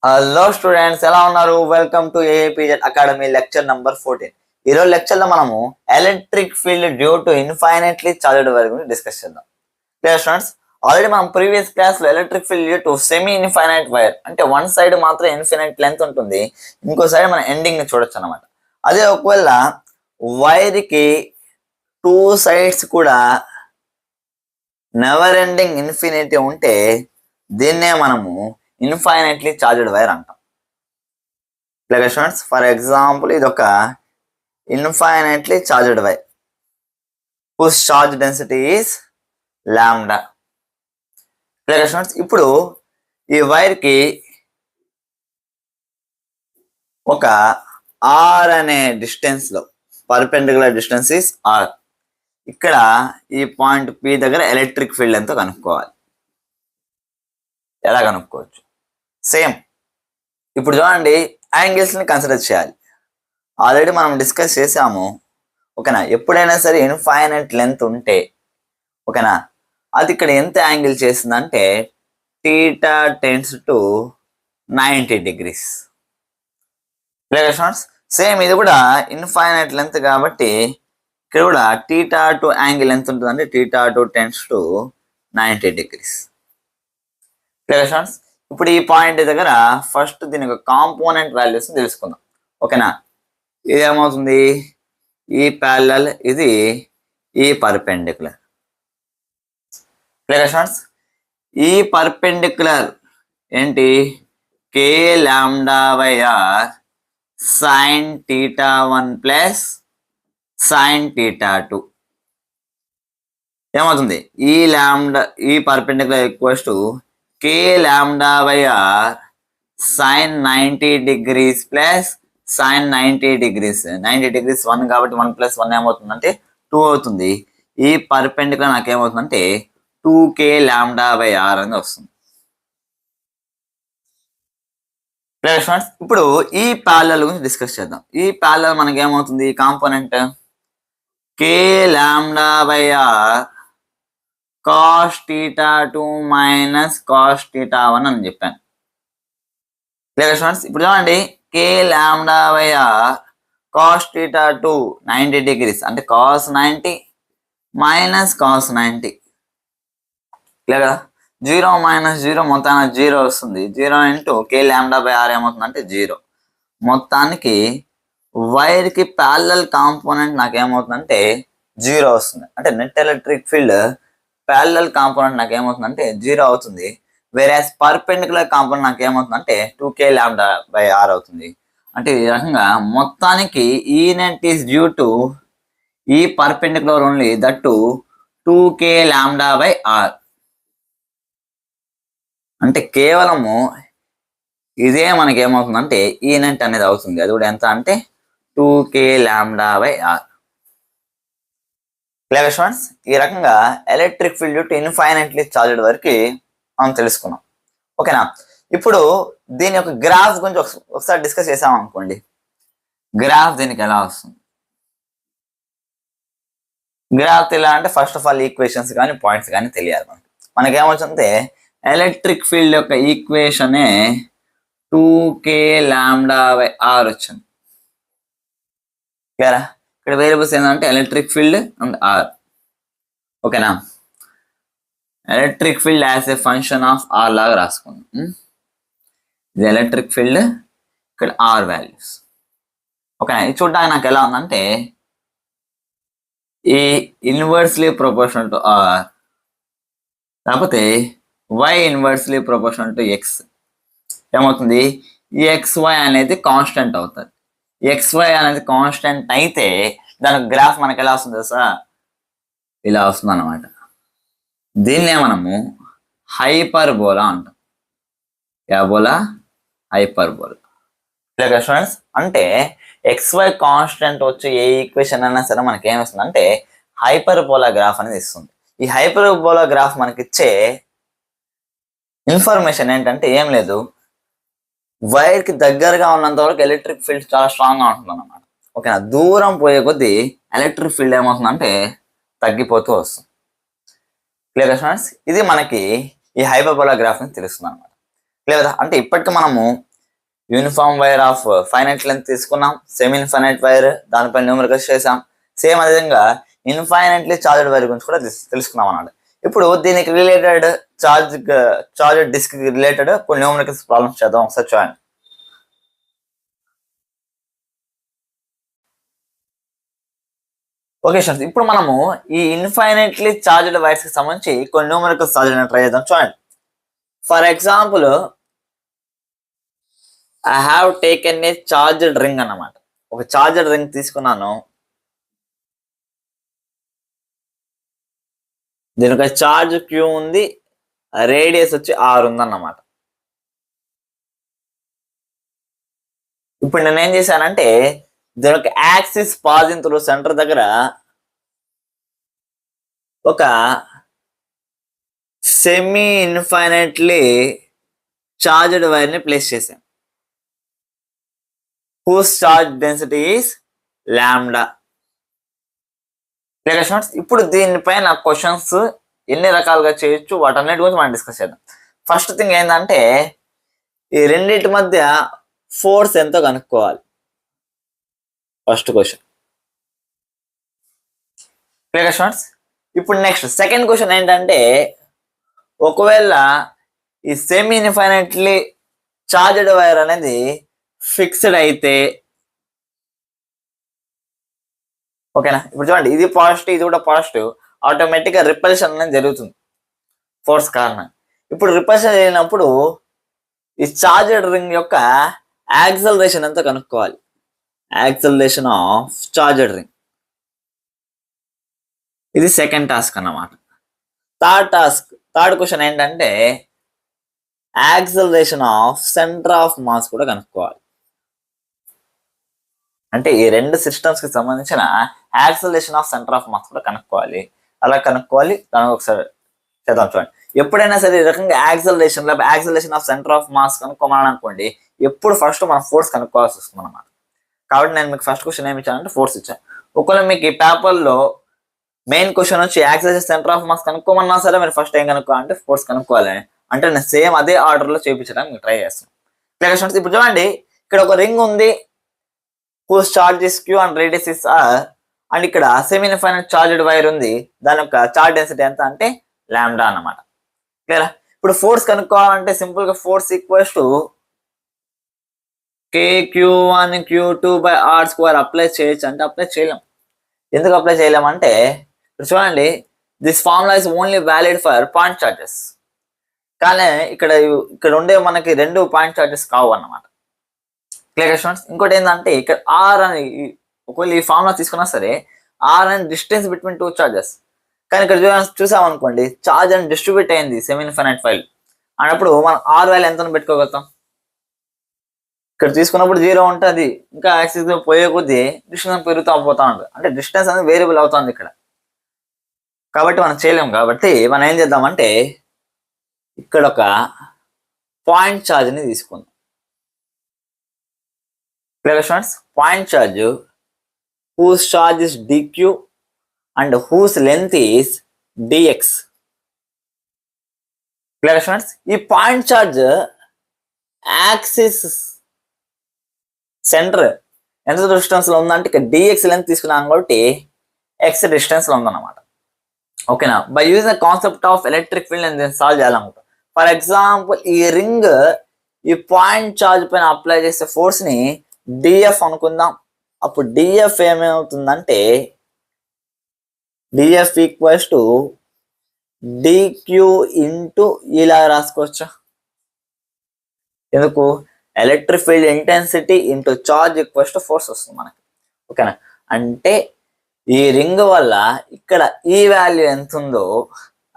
Hello students, ఎలా ఉన్నారు? Welcome to AIPZ academy lecture number 14. ఈరోజు లెక్చర్ లో మనము electric field due to infinitely charged wire గురించి డిస్కస్ చేద్దాం. స్టూడెంట్స్, ఆల్రెడీ మనం ప్రీవియస్ క్లాస్ లో electric field due to semi infinite wire అంటే వన్ సైడ్ మాత్రం ఇన్ఫైనైట్ లెంత్ ఉంటుంది, ఇంకో సైడ్ మనం ఎండింగ్ ని చూడొచ్చు అనమాట. అదే ఒకవేళ వైర్ కి టూ సైడ్స్ కూడా నెవర్ ఎండింగ్ ఇన్ఫినిటీ ఉంటే దీన్నే మనము ఇన్ఫైనైట్లీ చార్జ్డ్ వైర్ అంటాం. స్టూడెంట్స్, ఫర్ ఎగ్జాంపుల్ ఇది ఒక infinitely charged wire whose charge density is lambda. Students, ఇప్పుడు ఈ వైర్ కి ఒక ఆర్ అనే డిస్టెన్స్ లో పర్పెండిక్యులర్ డిస్టెన్స్ ఇస్ ఆర్. ఇక్కడ ఈ పాయింట్ పి దగ్గర ఎలక్ట్రిక్ ఫీల్డ్ ఎంతో కనుక్కోవాలి. ఎలా కనుక్కోవచ్చు? సేమ్ ఇప్పుడు చూడండి, యాంగిల్స్ ని కన్సిడర్ చేయాలి. ఆల్రెడీ మనం డిస్కస్ చేసాము. ఓకేనా? ఎప్పుడైనా సరే ఇన్ఫైనైట్ లెంత్ ఉంటే ఓకేనా, అది ఇక్కడ ఎంత యాంగిల్ చేస్తుందంటే theta tends to 90 degrees. Same ఇది కూడా ఇన్ఫైనైట్ లెంత్ కాబట్టి ఇక్కడ కూడా టీటా టు యాంగిల్ ఎంత ఉంటుంది అంటే theta to tends to 90 degrees. ఇప్పుడు ఈ పాయింట్ దగ్గర ఫస్ట్ దీని యొక్క కాంపోనెంట్ వాల్యూస్ తెలుసుకుందాం. ఓకేనా? ఇది ఏమవుతుంది? ఈ ప్యారలల్, ఇది ఈ పర్పెండిక్యులర్. ఈ పర్పెండిక్యులర్ ఏంటి? K lambda by R sine theta 1 plus sine theta 2 ఏమవుతుంది? ఈ లాంబ్డా, ఈ perpendicular equals to K lambda by R sine 90 degrees plus sine 90 degrees. 90 degrees 1 కాబట్టి 1 ప్లస్ 1 ఏమవుతుందంటే 2 అవుతుంది. ఈ పర్పెండిక్యులర్ నాకు ఏమవుతుందంటే 2k లాంబ్డా బై ఆర్ అని వస్తుంది. ఇప్పుడు ఈ ప్యారలల్ గురించి డిస్కస్ చేద్దాం. ఈ ప్యారలల్ మనకి ఏమవుతుంది? Component K lambda by R cos theta 2 minus cos theta 1 అని చెప్పాను. ఇప్పుడు చూడండి, K lambda by R cos theta 2 90 degrees అంటే కాస్ 90 మైనస్ కాస్ 90. లేదా 0 మైనస్ 0 మొత్తానికి 0 వస్తుంది. 0 into K lambda by R ఏమవుతుంది అంటే 0. మొత్తానికి వైర్ కి ప్యారలల్ కాంపోనెంట్ నాకు ఏమవుతుందంటే 0 వస్తుంది. అంటే net electric field parallel component నాకు ఏమవుతుందంటే 0 అవుతుంది. వేరేస్ పర్పెండిక్యులర్ కాంపోనెంట్ నాకు ఏమవుతుందంటే 2k లాంబ్డా బై ఆర్ అవుతుంది. అంటే ఈ రకంగా మొత్తానికి ఈ నెట్ ఈస్ డ్యూ టు ఈ perpendicular only, that to 2k lambda by R. అంటే కేవలము ఇదే మనకి ఏమవుతుందంటే ఈ నెట్ అనేది అవుతుంది. అది కూడా ఎంత అంటే 2k lambda by are. Students, ఈ రకంగా electric field due to infinitely charged వరకు మనం తెలుసుకున్నాం. ఓకేనా? ఇప్పుడు దీని యొక్క గ్రాఫ్ గురించి ఒకసారి డిస్కస్ చేసాం అనుకోండి. గ్రాఫ్ దీనికి ఎలా వస్తుంది? గ్రాఫ్ ఎలా అంటే ఫస్ట్ ఆఫ్ ఆల్ ఈక్వేషన్స్ కానీ పాయింట్స్ కానీ తెలియాలి. మనకేమొచ్చిందంటే ఎలక్ట్రిక్ ఫీల్డ్ యొక్క ఈక్వేషనే 2k లాంబ్డా బై ఆర్ వచ్చింది. క్లియరా? ఇక్కడ వేరియబుల్స్ ఏంటంటే ఎలక్ట్రిక్ ఫీల్డ్ అండ్ ఆర్. ఓకేనా? Electric field as a function of R లాగా రాసుకుందాం. ఇది ఎలక్ట్రిక్ ఫీల్డ్, ఇక్కడ ఆర్ వాల్యూస్. ఓకేనా? ఇది చూడడానికి నాకు ఎలా ఉందంటే ఈ ఇన్వర్స్లీ ప్రొపోర్షనల్ టు ఆర్, లేకపోతే y inversely proportional to x. ఏమవుతుంది? ఈ xy అనేది కాన్స్టెంట్ అవుతుంది. xy అనేది కాన్స్టెంట్ అయితే దాని గ్రాఫ్ మనకి ఎలా వస్తుంది సార్? ఇలా వస్తుంది అన్నమాట. దీన్నే మనము హైపర్బోలా అంటాం. యాబోలా, హైపర్బోలా. స్టూడెంట్స్, అంటే xy కాన్స్టెంట్ వచ్చి ఏ ఈక్వేషన్ అయినా సరే మనకి ఏమొస్తుంది అంటే హైపర్బోలా గ్రాఫ్ అనేది ఇస్తుంది. ఈ హైపర్బోలా గ్రాఫ్ మనకి ఇచ్చే ఇన్ఫర్మేషన్ ఏంటంటే ఏం లేదు, వైర్ కి దగ్గరగా ఉన్నంత వరకు ఎలక్ట్రిక్ ఫీల్డ్ చాలా స్ట్రాంగ్ గా ఉంటుంది అన్నమాట. ఓకేనా? దూరం పోయే కొద్దీ ఎలక్ట్రిక్ ఫీల్డ్ ఏమవుతుందంటే తగ్గిపోతూ వస్తుంది. Clear students? ఇది మనకి ఈ హైపర్బోలా గ్రాఫ్ ని తెలుస్తుంది అనమాట. క్లియర్? అంటే ఇప్పటికీ మనము uniform wire of finite length తీసుకున్నాం, సెమీ ఇన్ఫైనైట్ వైర్ దానిపై న్యూమరికల్స్ చేసాం. సేమ్ అదేవిధంగా ఇన్ఫైనైట్లీ చార్జ్డ్ వైర్ గురించి కూడా తెలుసుకున్నాం అన్నమాట. ఇప్పుడు దీనికి రిలేటెడ్ చార్జ్ డిస్క్ రిలేటెడ్ కొన్ని న్యూమరికల్స్ ప్రాబ్లమ్స్ చేద్దాం. ఒకసారి చూడండి. ఓకే స్టూడెంట్స్, ఇప్పుడు మనము ఈ ఇన్ఫైనైట్లీ చార్జ్డ్ వైర్స్ కి సంబంధించి కొన్ని న్యూమరికల్స్ సాల్వ్ చేయడానికి ట్రై చేద్దాం. చూడండి. For example I have taken a charged ring అన్నమాట. ఒక చార్జ్డ్ రింగ్ తీసుకున్నాను. దీని ఒక చార్జ్ క్యూ ఉంది, రేడియస్ వచ్చి 6 ఉందన్నమాట. ఇప్పుడు నేను ఏం చేశానంటే దీని ఒక యాక్సిస్ పాజింగ్ త్రూ సెంటర్ దగ్గర ఒక సెమీ ఇన్ఫైనైట్లీ చార్జ్డ్ వైర్ ని ప్లేస్ చేశాను. Whose charge density is lambda. ఇప్పుడు దీనిపైన క్వశ్చన్స్ ఎన్ని రకాలుగా చేయొచ్చు వాటన్నిటి గురించి మనం డిస్కస్ చేద్దాం. ఫస్ట్ థింగ్ ఏంటంటే ఈ రెండింటి మధ్య ఫోర్స్ ఎంతో కనుక్కోవాలి. First question. Clear students. ఇప్పుడు నెక్స్ట్ సెకండ్ క్వశ్చన్ ఏంటంటే ఒకవేళ ఈ సెమీ ఇన్ఫైనైట్లీ చార్జ్డ్ వైర్ అనేది ఫిక్స్డ్ అయితే, ఓకేనా. ఇప్పుడు చూడండి, ఇది పాజిటివ్, ఇది కూడా పాజిటివ్, ఆటోమేటిక్ గా రిపల్షన్ అనేది జరుగుతుంది ఫోర్స్ కారణం. ఇప్పుడు రిపల్షన్ జరిగినప్పుడు ఈ చార్జ్డ్ రింగ్ యొక్క యాక్సలరేషన్ అంతా కనుక్కోవాలి. Acceleration of charged ring. ఇది సెకండ్ టాస్క్ అన్నమాట. థర్డ్ క్వశ్చన్ ఏంటంటే acceleration of centre of mass కూడా కనుక్కోవాలి. అంటే ఈ రెండు సిస్టమ్స్ కి సంబంధించిన acceleration of centre of mass కూడా కనుక్కోవాలి. అలా కనుక్కోవాలి. దానికి ఒకసారి చేద్దాం. చూడండి, ఎప్పుడైనా సరే ఈ రకంగా acceleration of centre of mass కనుక్కోమని అనుకోండి, ఎప్పుడు ఫస్ట్ మనం ఫోర్స్ కనుక్కోవాల్సి వస్తుంది అన్నమాట. కాబట్టి నేను మీకు ఫస్ట్ క్వశ్చన్ ఏమి ఇచ్చానంటే ఫోర్స్ ఇచ్చాను. ఒకవేళ మీకు ఈ పేపర్లో మెయిన్ క్వశ్చన్ వచ్చి యాక్సలరేషన్ సెంటర్ ఆఫ్ మాస్ కనుక్కోమన్నా సరే మీరు ఫస్ట్ ఏం కనుక్కోవాలంటే ఫోర్స్ కనుక్కోవాలి. అంటే నేను సేమ్ అదే ఆర్డర్లో చేయించడానికి మీకు ట్రై చేస్తాను. Clear students. ఇప్పుడు చూడండి, ఇక్కడ ఒక రింగ్ ఉంది, whose charge is q and radius is r, and ఇక్కడ సెమీ ఇన్ఫైనైట్ చార్జ్డ్ వైర్ ఉంది, దాని యొక్క చార్జ్ డెన్సిటీ ఎంత అంటే లాంబ్డా అన్నమాట. క్లియర్. ఇప్పుడు ఫోర్స్ కనుక్కోవాలంటే సింపుల్ గా force equals to kq1 q2 by r² apply చేయొచ్చు అంటే అప్లై చేయలేం. ఎందుకు అప్లై చేయలేమంటే ఇప్పుడు చూడండి, this formula is only valid for point charges. కానీ ఇక్కడ ఉండే మనకి రెండు పాయింట్ చార్జెస్ కావు అన్నమాట. Clear students. ఇంకోటి ఏంటంటే ఇక్కడ ఆర్ అని ఒకవేళ ఈ ఫార్ములా తీసుకున్నా సరే R and distance between two charges. కానీ ఇక్కడ చూసామనుకోండి, చార్జ్ అని డిస్ట్రిబ్యూట్ అయింది సెమీ ఇన్ఫైనైట్ ఫైల్ అన్నప్పుడు మనం ఆర్ వాల్యూ ఎంత పెట్టుకోగలుగుతాం. ఇక్కడ తీసుకున్నప్పుడు 0 ఉంటుంది, ఇంకా యాక్సిస్ పోయే కొద్దీ డిస్టెన్స్ పెరుగుతూ పోతా ఉంటుంది. అంటే డిస్టెన్స్ అనేది వేరియబుల్ అవుతుంది ఇక్కడ, కాబట్టి మనం చేయలేము. కాబట్టి మనం ఏం చేద్దామంటే ఇక్కడ ఒక పాయింట్ ఛార్జ్ని తీసుకుందాం. Clear students. Point charge whose charge is dq and whose length is dx. Clear students. ఈ పాయింట్ ఛార్జ్ యాక్సిస్ సెంటర్ ఎంత డిస్టెన్స్ లో ఉందంటే ఇక్కడ dx లెంత్ తీసుకున్నాం కాబట్టి x డిస్టెన్స్ లో ఉందన్నమాట. ఓకేనా. By using the concept of electric field నేను దీన్ని సాల్వ్ చేయాలనుకుంటాం. ఫర్ ఎగ్జాంపుల్ ఈ రింగ్ ఈ పాయింట్ ఛార్జ్ పైన అప్లై చేసే ఫోర్స్ ని డిఎఫ్ అనుకుందాం. అప్పుడు డిఎఫ్ ఏమవుతుందంటే DF equals to DQ into ఇలా రాసుకోవచ్చా. ఎందుకు? Electric field intensity into charge equals to force వస్తుంది మనకి. ఓకేనా. అంటే ఈ రింగ్ వల్ల ఇక్కడ ఈ వాల్యూ ఎంత ఉందో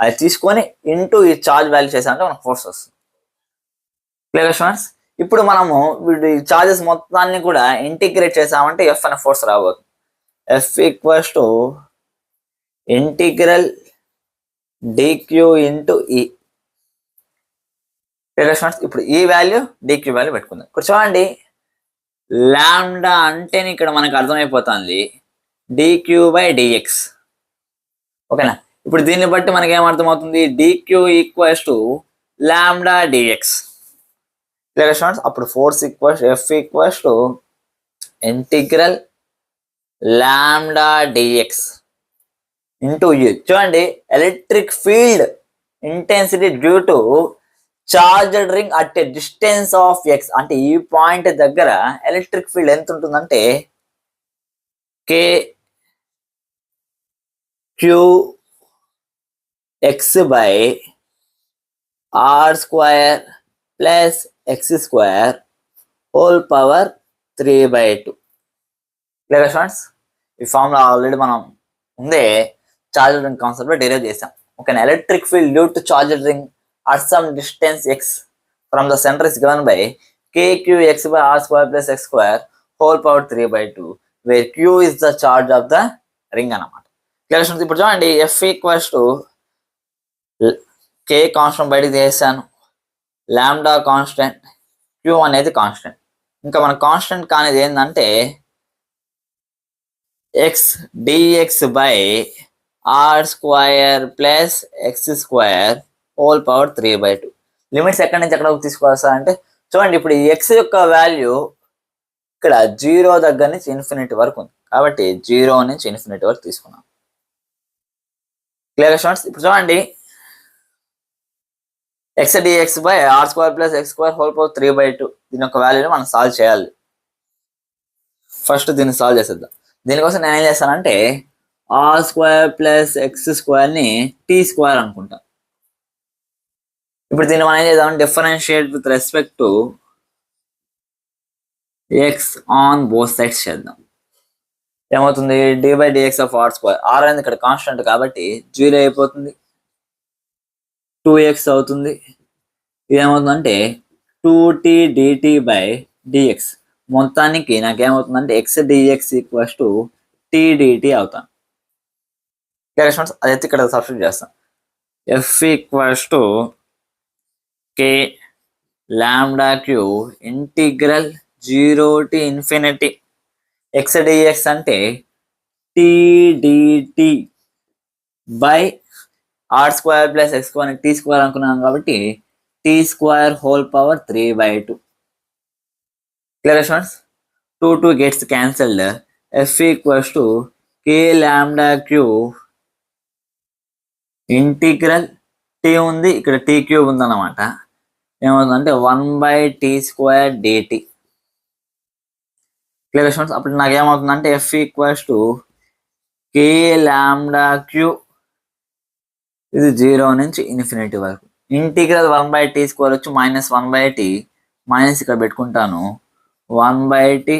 అది తీసుకొని ఇంటూ ఈ చార్జ్ వాల్యూ చేసామంటే మనకు ఫోర్స్ వస్తుంది. Clear students. ఇప్పుడు మనము ఈ చార్జెస్ మొత్తాన్ని కూడా ఇంటిగ్రేట్ చేసామంటే ఎఫ్ అనే ఫోర్స్ రాబోతుంది. F equals to integral dq into E. Clear students. ఇప్పుడు ఈ వాల్యూ డిక్యూ వాల్యూ పెట్టుకుందాం. ఇప్పుడు చూడండి, లాంబ్డా అంటే ఇక్కడ మనకు అర్థమైపోతుంది డిక్యూ బై డిఎక్స్. ఓకేనా. ఇప్పుడు దీన్ని బట్టి మనకి ఏమర్థమవుతుంది, dq equals to lambda dx. Clear students. అప్పుడు force equals F equals to integral lambda dx into U. చూడండి, electric field intensity due to charged ring at a distance of X. అంటే ఈ పాయింట్ దగ్గర ఎలక్ట్రిక్ ఫీల్డ్ ఎంత ఉంటుందంటే K Q X by R square plus X square whole power 3/2. Clear students. ఈ formula already మనం ముందే charged ring concept లో derive చేసాం. Okay, electric field due to charged ring at some distance x from the center is given by kqx by r square plus x square whole power 3/2, where q is the charge of the ring అన్నమాట. Clear students. ఇప్పుడు చూడండి, f equals to k constant బయటకు తీసాను, lambda constant, q అనేది constant. ఇంకా మన constant కానిది ఏంటంటే x dx by r square plus x square whole power 3/2. Limits ఎక్కడి నుంచి ఎక్కడ తీసుకోవాలంటే చూడండి, ఇప్పుడు ఈ ఎక్స్ యొక్క వాల్యూ ఇక్కడ 0 దగ్గర నుంచి ఇన్ఫినిటీ వరకు ఉంది కాబట్టి 0 నుంచి ఇన్ఫినిటీ వరకు తీసుకున్నాం. Clear students. ఇప్పుడు చూడండి, x dx by R square plus X square whole power 3/2 దీని యొక్క వాల్యూని మనం సాల్వ్ చేయాలి. ఫస్ట్ దీన్ని సాల్వ్ చేసేద్దాం. దీనికోసం నేను ఏం చేస్తానంటే ఆర్ స్క్వేర్ ప్లస్ ఎక్స్ స్క్వేర్ని టీ స్క్వేర్ అనుకుంటా. ఇప్పుడు దీన్ని మనం ఏం చేద్దాం, differentiate with respect to X on both sides చేద్దాం. ఏమవుతుంది, D by dx of R square, R అనేది ఇక్కడ కాన్స్టెంట్ కాబట్టి 0 అయిపోతుంది, 2x అవుతుంది. ఇదేమవుతుందంటే 2t dt బై డిఎక్స్. మొత్తానికి నాకేమవుతుందంటే X dx equals to T dt అవుతాను. అదైతే ఇక్కడ సబ్స్టిట్యూట్ చేస్తాం. F equals to k lambda q integral 0 to infinity x dx అంటే t dt by R square plus X square T square అనుకున్నాం కాబట్టి T square whole power 3/2. Clear students. 2 gets cancelled. f equals to k lambda q integral T ఉంది, ఇక్కడ tea cube ఉందన్నమాట. ఏమవుతుందంటే 1/t² dt. Clear students. అప్పుడు నాకు ఏమవుతుందంటే f equals to k lambda q ఇది 0 నుంచి ఇన్ఫినిటీ వరకు. ఇంటిగ్రల్ 1/t² వచ్చి -1/t మైనస్ ఇక్కడ పెట్టుకుంటాను, 1/t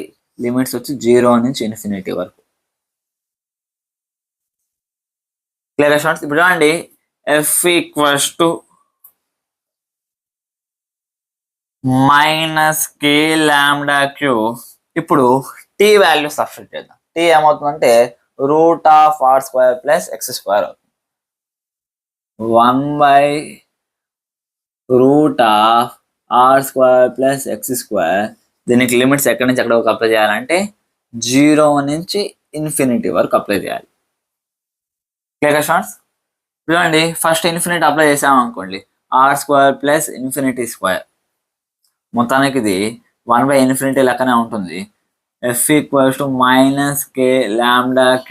లిమిట్స్ వచ్చి 0 నుంచి ఇన్ఫినిటీ వరకు. Clear students. ఇప్పుడు చూడండి, f equals to -k lambda q. ఇప్పుడు t వాల్యూ సబ్స్టిట్యూట్ చేద్దాం. t ఏమవుతుందంటే root of R square plus X square అవుతుంది. 1/రూట్ of R square plus X square. దీనికి లిమిట్స్ ఎక్కడి నుంచి ఎక్కడ వరకు అప్లై చేయాలంటే 0 నుంచి ఇన్ఫినిటీ వరకు అప్లై చేయాలి. Clear students. చూడండి, ఫస్ట్ ఇన్ఫినిటీ అప్లై చేసామనుకోండి, R square plus infinity square, మొత్తానికి ఇది 1/∞ లెక్కనే ఉంటుంది. F equals to -k lambda q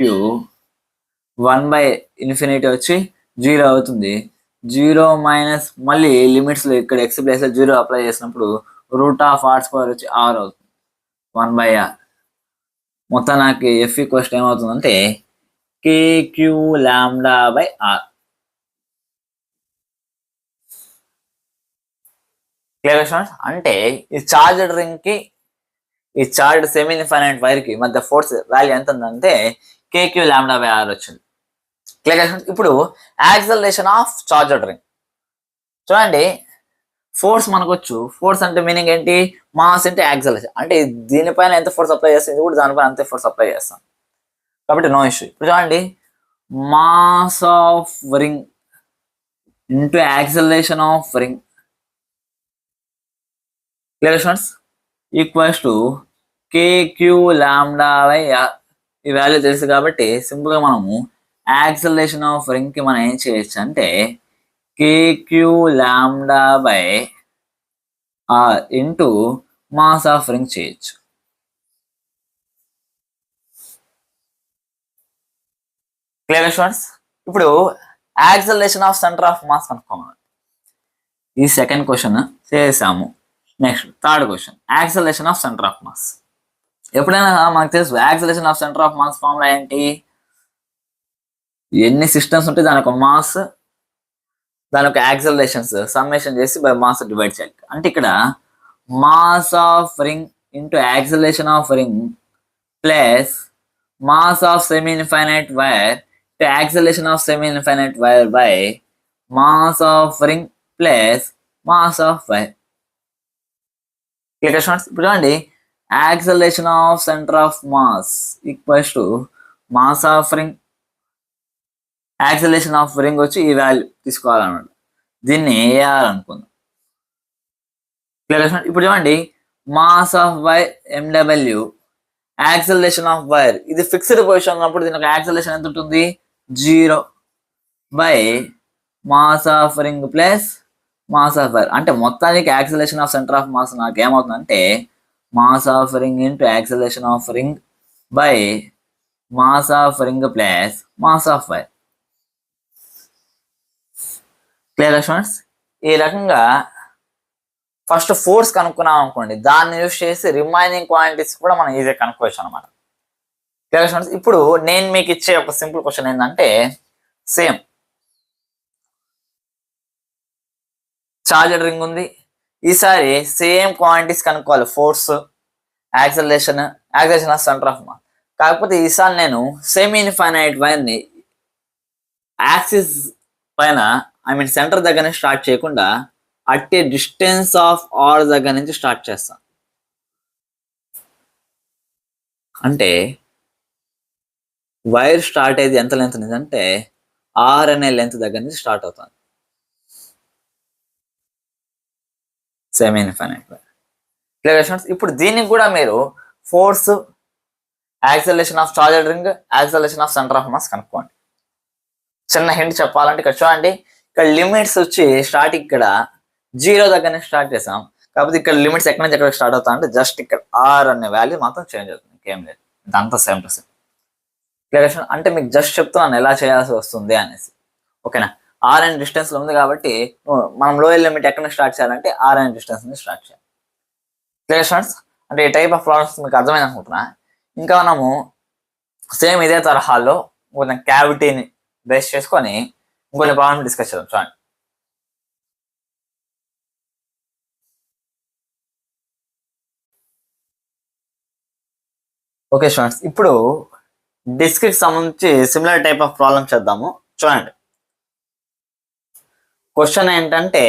1/∞ వచ్చి 0 అవుతుంది. 0 మైనస్ మళ్ళీ లిమిట్స్లో ఇక్కడ ఎక్స్ ప్లేస్లో 0 అప్లై చేసినప్పుడు రూట్ ఆఫ్ ఆర్ స్క్వేర్ వచ్చి r అవుతుంది, 1/r. మొత్తం నాకు ఎఫ్ ఈక్వల్స్ ఏమవుతుందంటే kq λ/r. Clear students. అంటే ఈ చార్జ్డ్ రింగ్ కి ఈ చార్జ్డ్ సెమీ ఇన్ఫైనైట్ వైర్ కి మధ్య ఫోర్స్ వాల్యూ ఎంత ఉందంటే kq λ/r వచ్చింది. Clear students. ఇప్పుడు యాక్సలరేషన్ ఆఫ్ చార్జ్డ్ రింగ్ చూడండి, ఫోర్స్ మనకు వచ్చు. ఫోర్స్ అంటే మీనింగ్ ఏంటి, మాస్ అంటే యాక్సలరేషన్. అంటే దీనిపైన ఎంత ఫోర్స్ అప్లై చేస్తాం, ఇది కూడా దానిపైన అంతే ఫోర్స్ అప్లై చేస్తాం కాబట్టి నో ఇష్యూ. ఇప్పుడు చూడండి, mass of ring into acceleration of ring clear students equals to kq λ/r. ఈ వాల్యూ తెలుసు కాబట్టి సింపుల్గా మనము యాక్సలరేషన్ ఆఫ్ రింగ్ కి మనం ఏం చేయొచ్చు అంటే kq λ/r into mass of ring చేయొచ్చు. Clear students? ఇప్పుడు acceleration of centre of mass కనుక్కోమన్నాడు. ఈ సెకండ్ క్వశ్చన్ చేసాము. Next third question, acceleration of centre of mass. ఎప్పుడైనా మనకు తెలుసు acceleration of centre of mass formula ఏంటి? ఎన్ని సిస్టమ్స్ ఉంటే దాని ఒక మాస్, దాని ఒక యాక్సలరేషన్స్ సమ్మేషన్ చేసి బై మాస్ డివైడ్ చేయాలి. అంటే ఇక్కడ mass of ring into acceleration of ring plus mass of semi infinite wire to acceleration of semi infinite wire by mass of ring plus mass of wire. Clear students? ఇప్పుడు చూడండి, acceleration of centre of mass equals to mass of ring, acceleration of ring వచ్చి ఈ value తీసుకోవాలన్నమాట. దీన్ని AR అనుకుందాం. Clear? ఇప్పుడు చూడండి, mass of wire MW, acceleration of wire ఇది ఫిక్స్డ్ పొజిషన్ ఉన్నప్పుడు దీనికి యాక్సలరేషన్ ఎంత ఉంటుంది? 0 by mass of ring plus mass of wire. అంటే మొత్తానికి acceleration of centre of mass నాకు ఏమవుతుందంటే mass of ring into acceleration of ring by mass of ring plus mass of wire. Clear students? ఈ రకంగా first force కనుక్కున్నాం అనుకోండి, దాన్ని use చేసి remaining quantities కూడా మనం ఈజీగా కనుక్కోవచ్చు అనమాట. Clear students? ఇప్పుడు నేను మీకు ఇచ్చే ఒక సింపుల్ క్వశ్చన్ ఏంటంటే, సేమ్ చార్జెడ్ రింగ్ ఉంది, ఈసారి సేమ్ క్వాంటిటీస్ కనుక్కోవాలి, force, acceleration of centre of mass. కాకపోతే ఈసారి నేను సెమీ ఇన్ఫైనైట్ వైర్ని యాక్సిస్ పైన సెంటర్ దగ్గర నుంచి స్టార్ట్ చేయకుండా at a distance of R దగ్గర నుంచి స్టార్ట్ చేస్తాం. అంటే వైర్ స్టార్ట్ అయ్యేది ఎంత లెంత్ నుంచి అంటే ఆర్ అనే లెంత్ దగ్గర నుంచి స్టార్ట్ అవుతుంది semi infinite wire. Clear students? ఇప్పుడు దీనికి కూడా మీరు force, acceleration of charged ring, acceleration of centre of mass కనుక్కోండి. చిన్న హింట్ చెప్పాలంటే ఇక్కడ చూడండి, ఇక్కడ లిమిట్స్ వచ్చి స్టార్ట్ ఇక్కడ 0 దగ్గర నుంచి స్టార్ట్ చేసాం. కాకపోతే ఇక్కడ లిమిట్స్ ఎక్కడి నుంచి ఎక్కడ స్టార్ట్ అవుతా అంటే జస్ట్ ఇక్కడ ఆర్ అనే వాల్యూ మాత్రం చేంజ్ అవుతుంది, ఇంకేం లేదు, దాంతో సేమ్ టు సేమ్. క్లియర్? అంటే మీకు జస్ట్ చెప్తున్నాను ఎలా చేయాల్సి వస్తుంది అనేసి. ఓకేనా? ఆర్ అనే డిస్టెన్స్లో ఉంది కాబట్టి మనం లోయర్ లిమిట్ ఎక్కడ నుంచి స్టార్ట్ చేయాలంటే ఆర్ అనే డిస్టెన్స్ నుంచి స్టార్ట్ చేయాలి. Clear students? అంటే ఈ టైప్ ఆఫ్ ప్రాబ్లమ్స్ మీకు అర్థమైంది అనుకుంటున్నా. ఇంకా మనము సేమ్ ఇదే తరహాలో కొంచెం క్యావిటీని బేస్ చేసుకొని ఇంకొన్ని ప్రాబ్లమ్స్ డిస్కస్ చేద్దాం. చూడండి, ఓకే స్టూడెంట్స్, ఇప్పుడు డిస్క్ కి సంబంధించి సిమిలర్ టైప్ ఆఫ్ ప్రాబ్లమ్ చేద్దాము. చూడండి, క్వశ్చన్ ఏంటంటే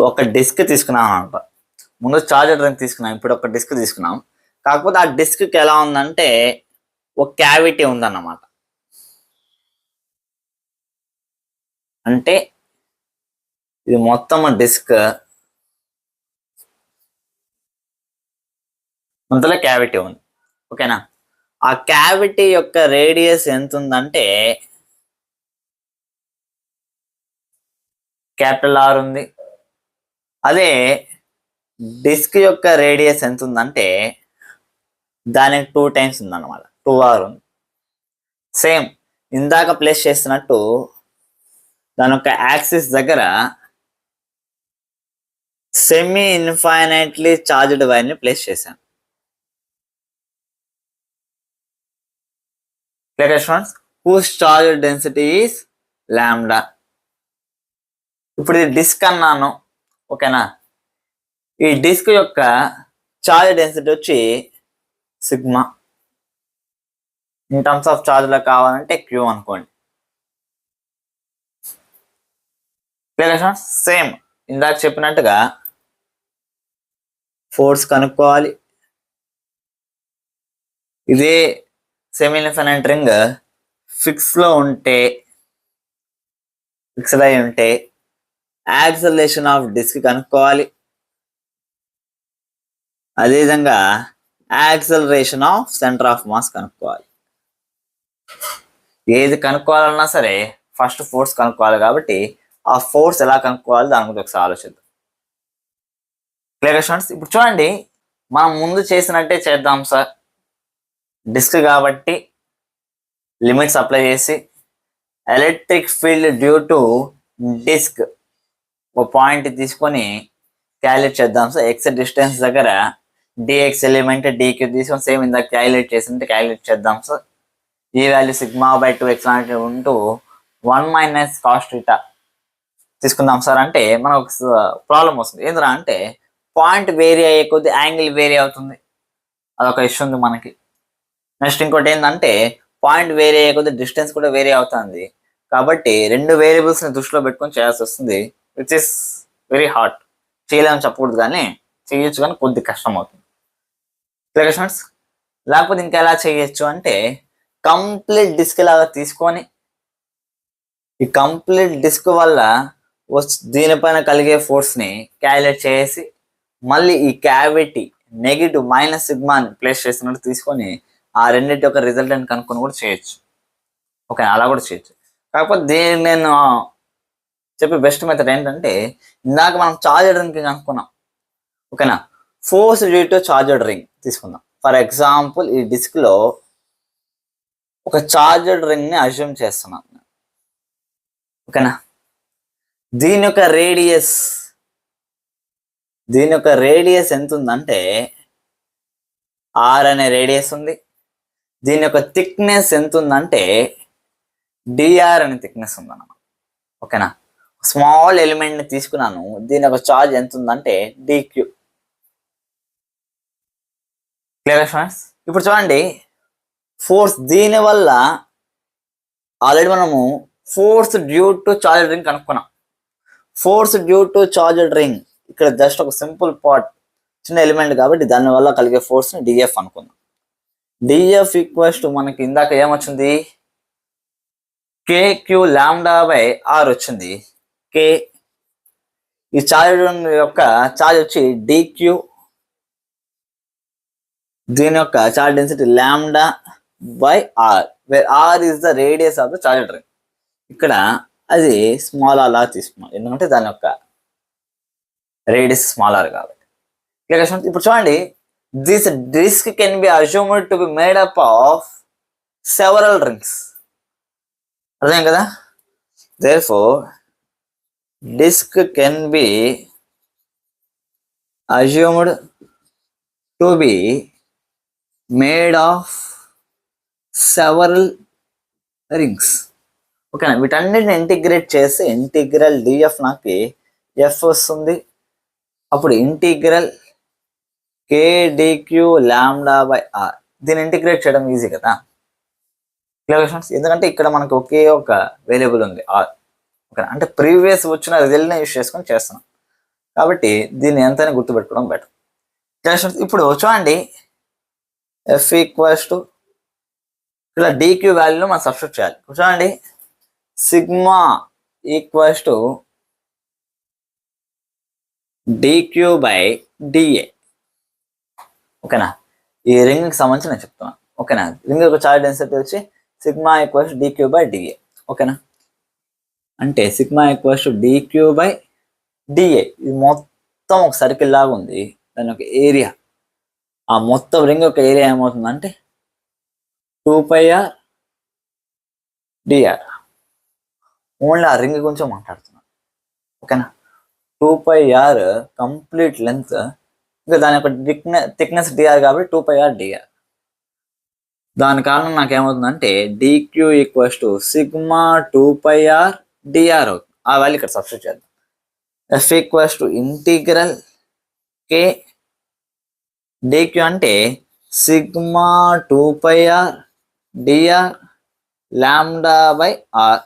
ఒక డిస్క్ తీసుకున్నాం అనమాట. ముందు చార్జర్ రింగ్ తీసుకున్నాం, ఇప్పుడు ఒక డిస్క్ తీసుకున్నాం. కాకపోతే ఆ డిస్క్ కి ఎలా ఉందంటే ఒక క్యావిటీ ఉందన్నమాట. అంటే ఇది మొత్తం డిస్క్, అంతలో క్యావిటీ ఉంది. ఓకేనా? ఆ క్యావిటీ యొక్క రేడియస్ ఎంత ఉందంటే క్యాపిటల్ ఆర్ ఉంది. అదే డిస్క్ యొక్క రేడియస్ ఎంత ఉందంటే దానికి 2 టైమ్స్ ఉందన్నమాట, 2r ఉంది. సేమ్ ఇందాక ప్లేస్ చేస్తున్నట్టు దాని యొక్క యాక్సిస్ దగ్గర సెమీ ఇన్ఫైనైట్లీ చార్జ్డ్ వైర్ ని ప్లేస్ చేశాను. Clear students? Whose charge density is lambda. ఇప్పుడు ఇది డిస్క్ అన్నాను, ఓకేనా? ఈ డిస్క్ యొక్క చార్జ్ డెన్సిటీ వచ్చి sigma. In terms of charge లో కావాలంటే క్యూ అనుకోండి. Clear students? సేమ్ ఇందాక చెప్పినట్టుగా ఫోర్స్ కనుక్కోవాలి. ఇదే సెమీ ఇన్ఫైనైట్ రింగ్ ఫిక్స్డ్ అయి ఉంటే యాక్సలరేషన్ ఆఫ్ డిస్క్ కనుక్కోవాలి. అదేవిధంగా acceleration of centre of mass కనుక్కోవాలి. ఏది కనుక్కోవాలన్నా సరే ఫస్ట్ ఫోర్స్ కనుక్కోవాలి. కాబట్టి ఆ ఫోర్స్ ఎలా కనుక్కోవాలి దాని గురించి ఒకసారి ఆలోచిద్దాం. Clear students? ఇప్పుడు చూడండి, మనం ముందు చేసినట్టే చేద్దాం సార్. డిస్క్ కాబట్టి లిమిట్స్ అప్లై చేసి electric field due to disc ఒక పాయింట్ తీసుకొని క్యాలిక్యులేట్ చేద్దాం సార్. ఎక్స్ డిస్టెన్స్ దగ్గర డిఎక్స్ ఎలిమెంట్ డిక్యూ తీసుకొని సేమ్ ఇందాక క్యాలిక్యులేట్ చేసింటే క్యాలిక్యులేట్ చేద్దాం సార్. ఈ వాల్యూ సిగ్మా బై 2x ఉంటూ 1 మైనస్ కాస్ థీటా తీసుకుందాం సార్. అంటే మనకు ఒక ప్రాబ్లం వస్తుంది. ఏంద్రా అంటే పాయింట్ వేరీ అయ్యే కొద్ది యాంగిల్ వేరీ అవుతుంది, అదొక ఇష్యూ ఉంది మనకి. నెక్స్ట్ ఇంకోటి ఏంటంటే పాయింట్ వేరీ అయ్యే కొద్ది డిస్టెన్స్ కూడా వేరీ అవుతుంది. కాబట్టి రెండు వేరియబుల్స్ని దృష్టిలో పెట్టుకొని చేయాల్సి వస్తుంది, విచ్ ఇస్ వెరీ హార్డ్. చేయలేమని చెప్పకూడదు కానీ చేయొచ్చు, కానీ కొద్ది కష్టం అవుతుంది. Clear students? లేకపోతే ఇంకా ఎలా చేయొచ్చు అంటే కంప్లీట్ డిస్క్ లాగా తీసుకొని ఈ కంప్లీట్ డిస్క్ వల్ల దీనిపైన కలిగే ఫోర్స్ని క్యాలిక్యులేట్ చేసి మళ్ళీ ఈ క్యావిటీ నెగిటివ్ మైనస్ సిగ్మాని ప్లేస్ చేసినట్టు తీసుకొని ఆ రెండింటి యొక్క రిజల్టెంట్ కనుక్కొని కూడా చేయొచ్చు. ఓకే, అలా కూడా చేయొచ్చు. కాకపోతే దీన్ని నేను చెప్పే బెస్ట్ మెథడ్ ఏంటంటే ఇందాక మనం చార్జర్ రింగ్ కనుక్కున్నాం. ఓకేనా, force due to charged ring తీసుకుందాం. ఫర్ ఎగ్జాంపుల్ ఈ డిస్క్లో ఒక చార్జర్ రింగ్ని అజ్యూమ్ చేస్తున్నాం. ఓకేనా, దీని యొక్క రేడియస్ ఎంత ఉందంటే ఆర్ అనే రేడియస్ ఉంది. దీని యొక్క థిక్నెస్ ఎంత ఉందంటే డిఆర్ అనే థిక్నెస్ ఉందన్నమాట. ఓకేనా, స్మాల్ ఎలిమెంట్ని తీసుకున్నాను, దీని యొక్క చార్జ్ ఎంత ఉందంటే డిక్యూ. Clear students? ఇప్పుడు చూడండి, ఫోర్స్ దీనివల్ల ఆల్రెడీ మనము force due to charged ring కనుక్కున్నాం. Force due to charged ring ఇక్కడ జస్ట్ ఒక సింపుల్ పార్ట్, చిన్న ఎలిమెంట్ కాబట్టి దానివల్ల కలిగే ఫోర్స్ని డిఎఫ్ అనుకుందాం. డిఎఫ్ ఈక్వల్స్ టు మనకి ఇందాక ఏమొచ్చింది, కేక్యూ లాంబ్డా బై ఆర్ వచ్చింది. కే ఈ చార్జర్ యొక్క చార్జ్ వచ్చి డిక్యూ, దీని యొక్క charge density lambda by R, where R is the radius of the charger ring. ఇక్కడ అది స్మాల్ ఆర్ లాగా తీసుకున్నాం, ఎందుకంటే దాని యొక్క రేడియస్ స్మాల్ ఆర్ కాబట్టి. ఇప్పుడు చూడండి, this disc can be assumed to be made up of several rings. అర్థం కదా? Therefore disc can be assumed to be made of several rings. ఓకేనా, వీటన్నిటిని ఇంటిగ్రేట్ చేసి ఇంటిగ్రల్ డిఎఫ్ నాకు ఎఫ్ వస్తుంది. అప్పుడు ఇంటిగ్రల్ కేడిక్యూ లాంబ్డా బై ఆర్, దీన్ని integrate చేయడం ఈజీ కదా. Clear students? ఎందుకంటే ఇక్కడ మనకు ఒకే ఒక వేరియబుల్ ఉంది ఆర్. ఓకే, అంటే ప్రీవియస్ వచ్చిన రిజల్ట్ని యూస్ చేసుకొని చేస్తున్నాం కాబట్టి దీన్ని ఎంతైనా గుర్తుపెట్టుకోవడం బెటర్. Clear students? ఇప్పుడు చూడండి, ఎఫ్ ఈక్వల్స్ టు ఇలా డిక్యూ వాల్యూలో మనం సబ్స్టిట్యూట్ చేయాలి. చూడండి, sigma equals to DQ by dA. ఓకేనా, ఈ రింగ్కి సంబంధించి నేను చెప్తున్నాను. ఓకేనా, రింగ్ యొక్క చార్జ్ డెన్సిటీ వచ్చి sigma equals dQ by dA. ఓకేనా, అంటే sigma equals to DQ by dA. ఇది మొత్తం ఒక సర్కిల్ లాగా ఉంది, దాని యొక్క ఏరియా, ఆ మొత్తం రింగ్ యొక్క ఏరియా ఏమవుతుందంటే 2πr డిఆర్. ఓన్లీ ఆ రింగ్ గురించి మాట్లాడుతున్నాను. ఓకేనా, 2πr కంప్లీట్ లెంత్, ఇంకా దాని యొక్క థిక్నెస్ డిఆర్ కాబట్టి 2πr డిఆర్. దాని కారణం నాకు ఏమవుతుందంటే dq equals to sigma 2πr dr అవుతుంది. ఆ వాల్యూ ఇక్కడ సబ్స్టిట్యూట్ చేద్దాం. F equals to integral K dq అంటే sigma 2πr dr lambda by R.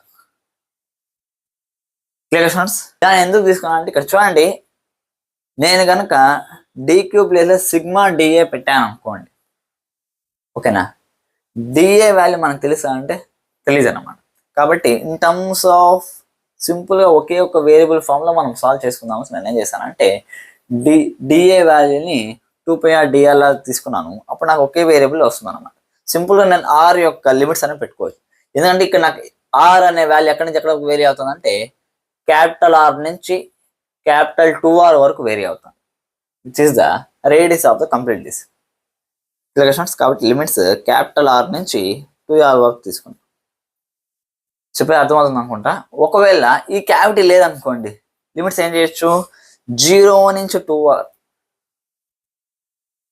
Clear students? దాన్ని ఎందుకు తీసుకున్నాను అంటే ఇక్కడ చూడండి, నేను కనుక డిక్యూ ప్లేస్లో సిగ్మా డిఏ పెట్టాను అనుకోండి. ఓకేనా, డిఏ వాల్యూ మనకు తెలుసా అంటే తెలియదు అన్నమాట. కాబట్టి ఇన్ టర్మ్స్ ఆఫ్ సింపుల్గా ఒకే ఒక వేరియబుల్ ఫామ్లో మనం సాల్వ్ చేసుకుందాము. నేను ఏం చేశానంటే డిఏ వాల్యూని 2πr డిఆర్ లా తీసుకున్నాను. అప్పుడు నాకు ఒకే వేరియబుల్ వస్తుంది అనమాట. సింపుల్గా నేను ఆర్ యొక్క లిమిట్స్ అనేవి పెట్టుకోవచ్చు. ఎందుకంటే ఇక్కడ నాకు ఆర్ అనే వాల్యూ ఎక్కడి నుంచి ఎక్కడ వేరీ అవుతుందంటే క్యాపిటల్ ఆర్ నుంచి క్యాపిటల్ 2R వరకు వేరీ అవుతాం, which is the radius of the complete disc. కాబట్టి లిమిట్స్ క్యాపిటల్ ఆర్ నుంచి 2R వరకు తీసుకుంటాం. చెప్పేది అర్థమవుతుంది అనుకుంటా. ఒకవేళ ఈ క్యావిటీ లేదనుకోండి, లిమిట్స్ ఏం చేయొచ్చు, 0 నుంచి 2R.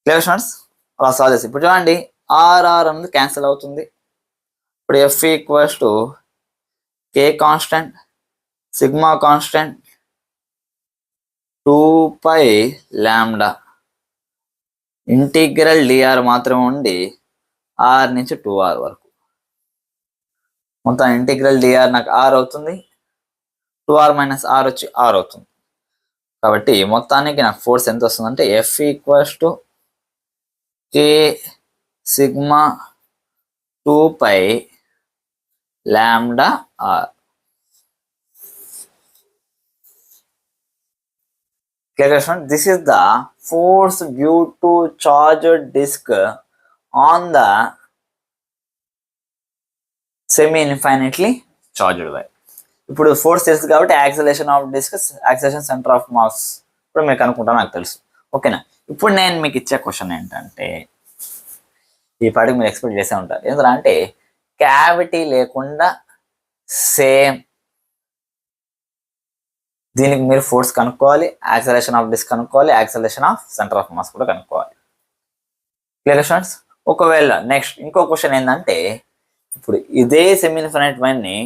స్టూడెంట్స్ అలా సాల్వ్ చేసి ఇప్పుడు చూడండి, ఆర్ఆర్ అనేది క్యాన్సిల్ అవుతుంది. ఇప్పుడు F equals to K constant, sigma constant, 2π integral dr మాత్రమే ఉండి ఆర్ నుంచి 2R వరకు. మొత్తం ఇంటిగ్రల్ డిఆర్ నాకు ఆర్ అవుతుంది, 2R - ఆర్ వచ్చి ఆర్ అవుతుంది. కాబట్టి మొత్తానికి నాకు ఫోర్స్ ఎంత వస్తుందంటే F equals to K sigma 2π R. This is the force due to charged disk on the semi-infinitely charged wire. ఇప్పుడు ఫోర్స్ తెలుసు కాబట్టి acceleration of disc, acceleration center of mass ఇప్పుడు మీకు అనుకుంటా నాకు తెలుసు. ఓకేనా. ఇప్పుడు నేను మీకు ఇచ్చే క్వశ్చన్ ఏంటంటే, ఈ పాటికి మీరు ఎక్స్పెక్ట్ చేసే ఉంటారు, ఎందుకంటే క్యావిటీ లేకుండా సేమ్ దీనికి మీరు ఫోర్స్ కనుక్కోవాలి, యాక్సిలరేషన్ ఆఫ్ డిస్క్ కనుక్కోవాలి, acceleration of centre of mass కూడా కనుక్కోవాలి. Clear students. ఒకవేళ నెక్స్ట్ ఇంకో క్వశ్చన్ ఏంటంటే, ఇప్పుడు ఇదే సెమీ ఇన్ఫినైట్ వైన్ని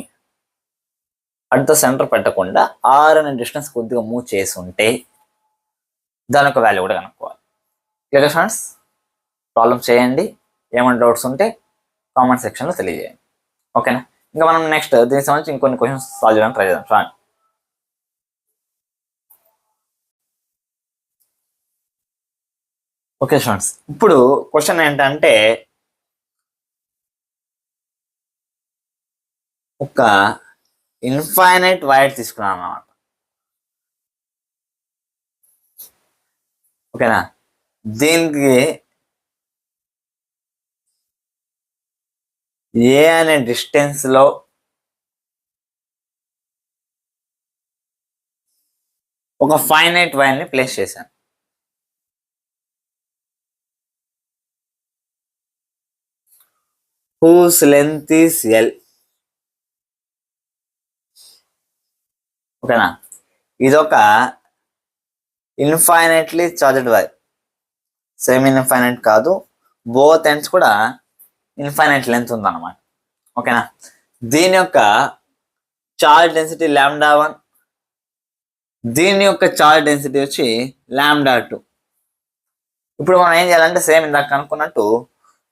అటు సెంటర్ పెట్టకుండా ఆర్ అనే డిస్టెన్స్ కొద్దిగా మూవ్ చేసి ఉంటే దాని యొక్క వాల్యూ కూడా కనుక్కోవాలి. Clear students. ప్రాబ్లమ్ చేయండి, ఏమైనా డౌట్స్ ఉంటే కామెంట్ సెక్షన్లో తెలియజేయండి. ఓకేనా. ఇంకా మనం నెక్స్ట్ దీనికి సంబంధించి ఇంకొన్ని క్వశ్చన్స్ సాల్వ్ చేయడానికి ట్రై చేద్దాం. చూడండి. ఓకే స్టూడెంట్స్, ఇప్పుడు క్వశ్చన్ ఏంటంటే, ఒక ఇన్ఫైనైట్ వైర్ తీసుకున్నాను అన్నమాట. ఓకేనా. దీనికి ఏ అనే డిస్టెన్స్ లో ఒక ఫైనైట్ వైర్ ని ప్లేస్ చేశాను. whose length is L. ఓకేనా. ఇదొక infinitely charged wire, semi infinite కాదు, బోత్ ఎండ్స్ కూడా ఇన్ఫైనైట్ లెంత్ ఉందన్నమాట. ఓకేనా. దీని యొక్క చార్జ్ డెన్సిటీ λ1, దీని యొక్క చార్జ్ డెన్సిటీ వచ్చి λ2. ఇప్పుడు మనం ఏం చేయాలంటే సేమ్ ఇందాక కనుక్కున్నట్టు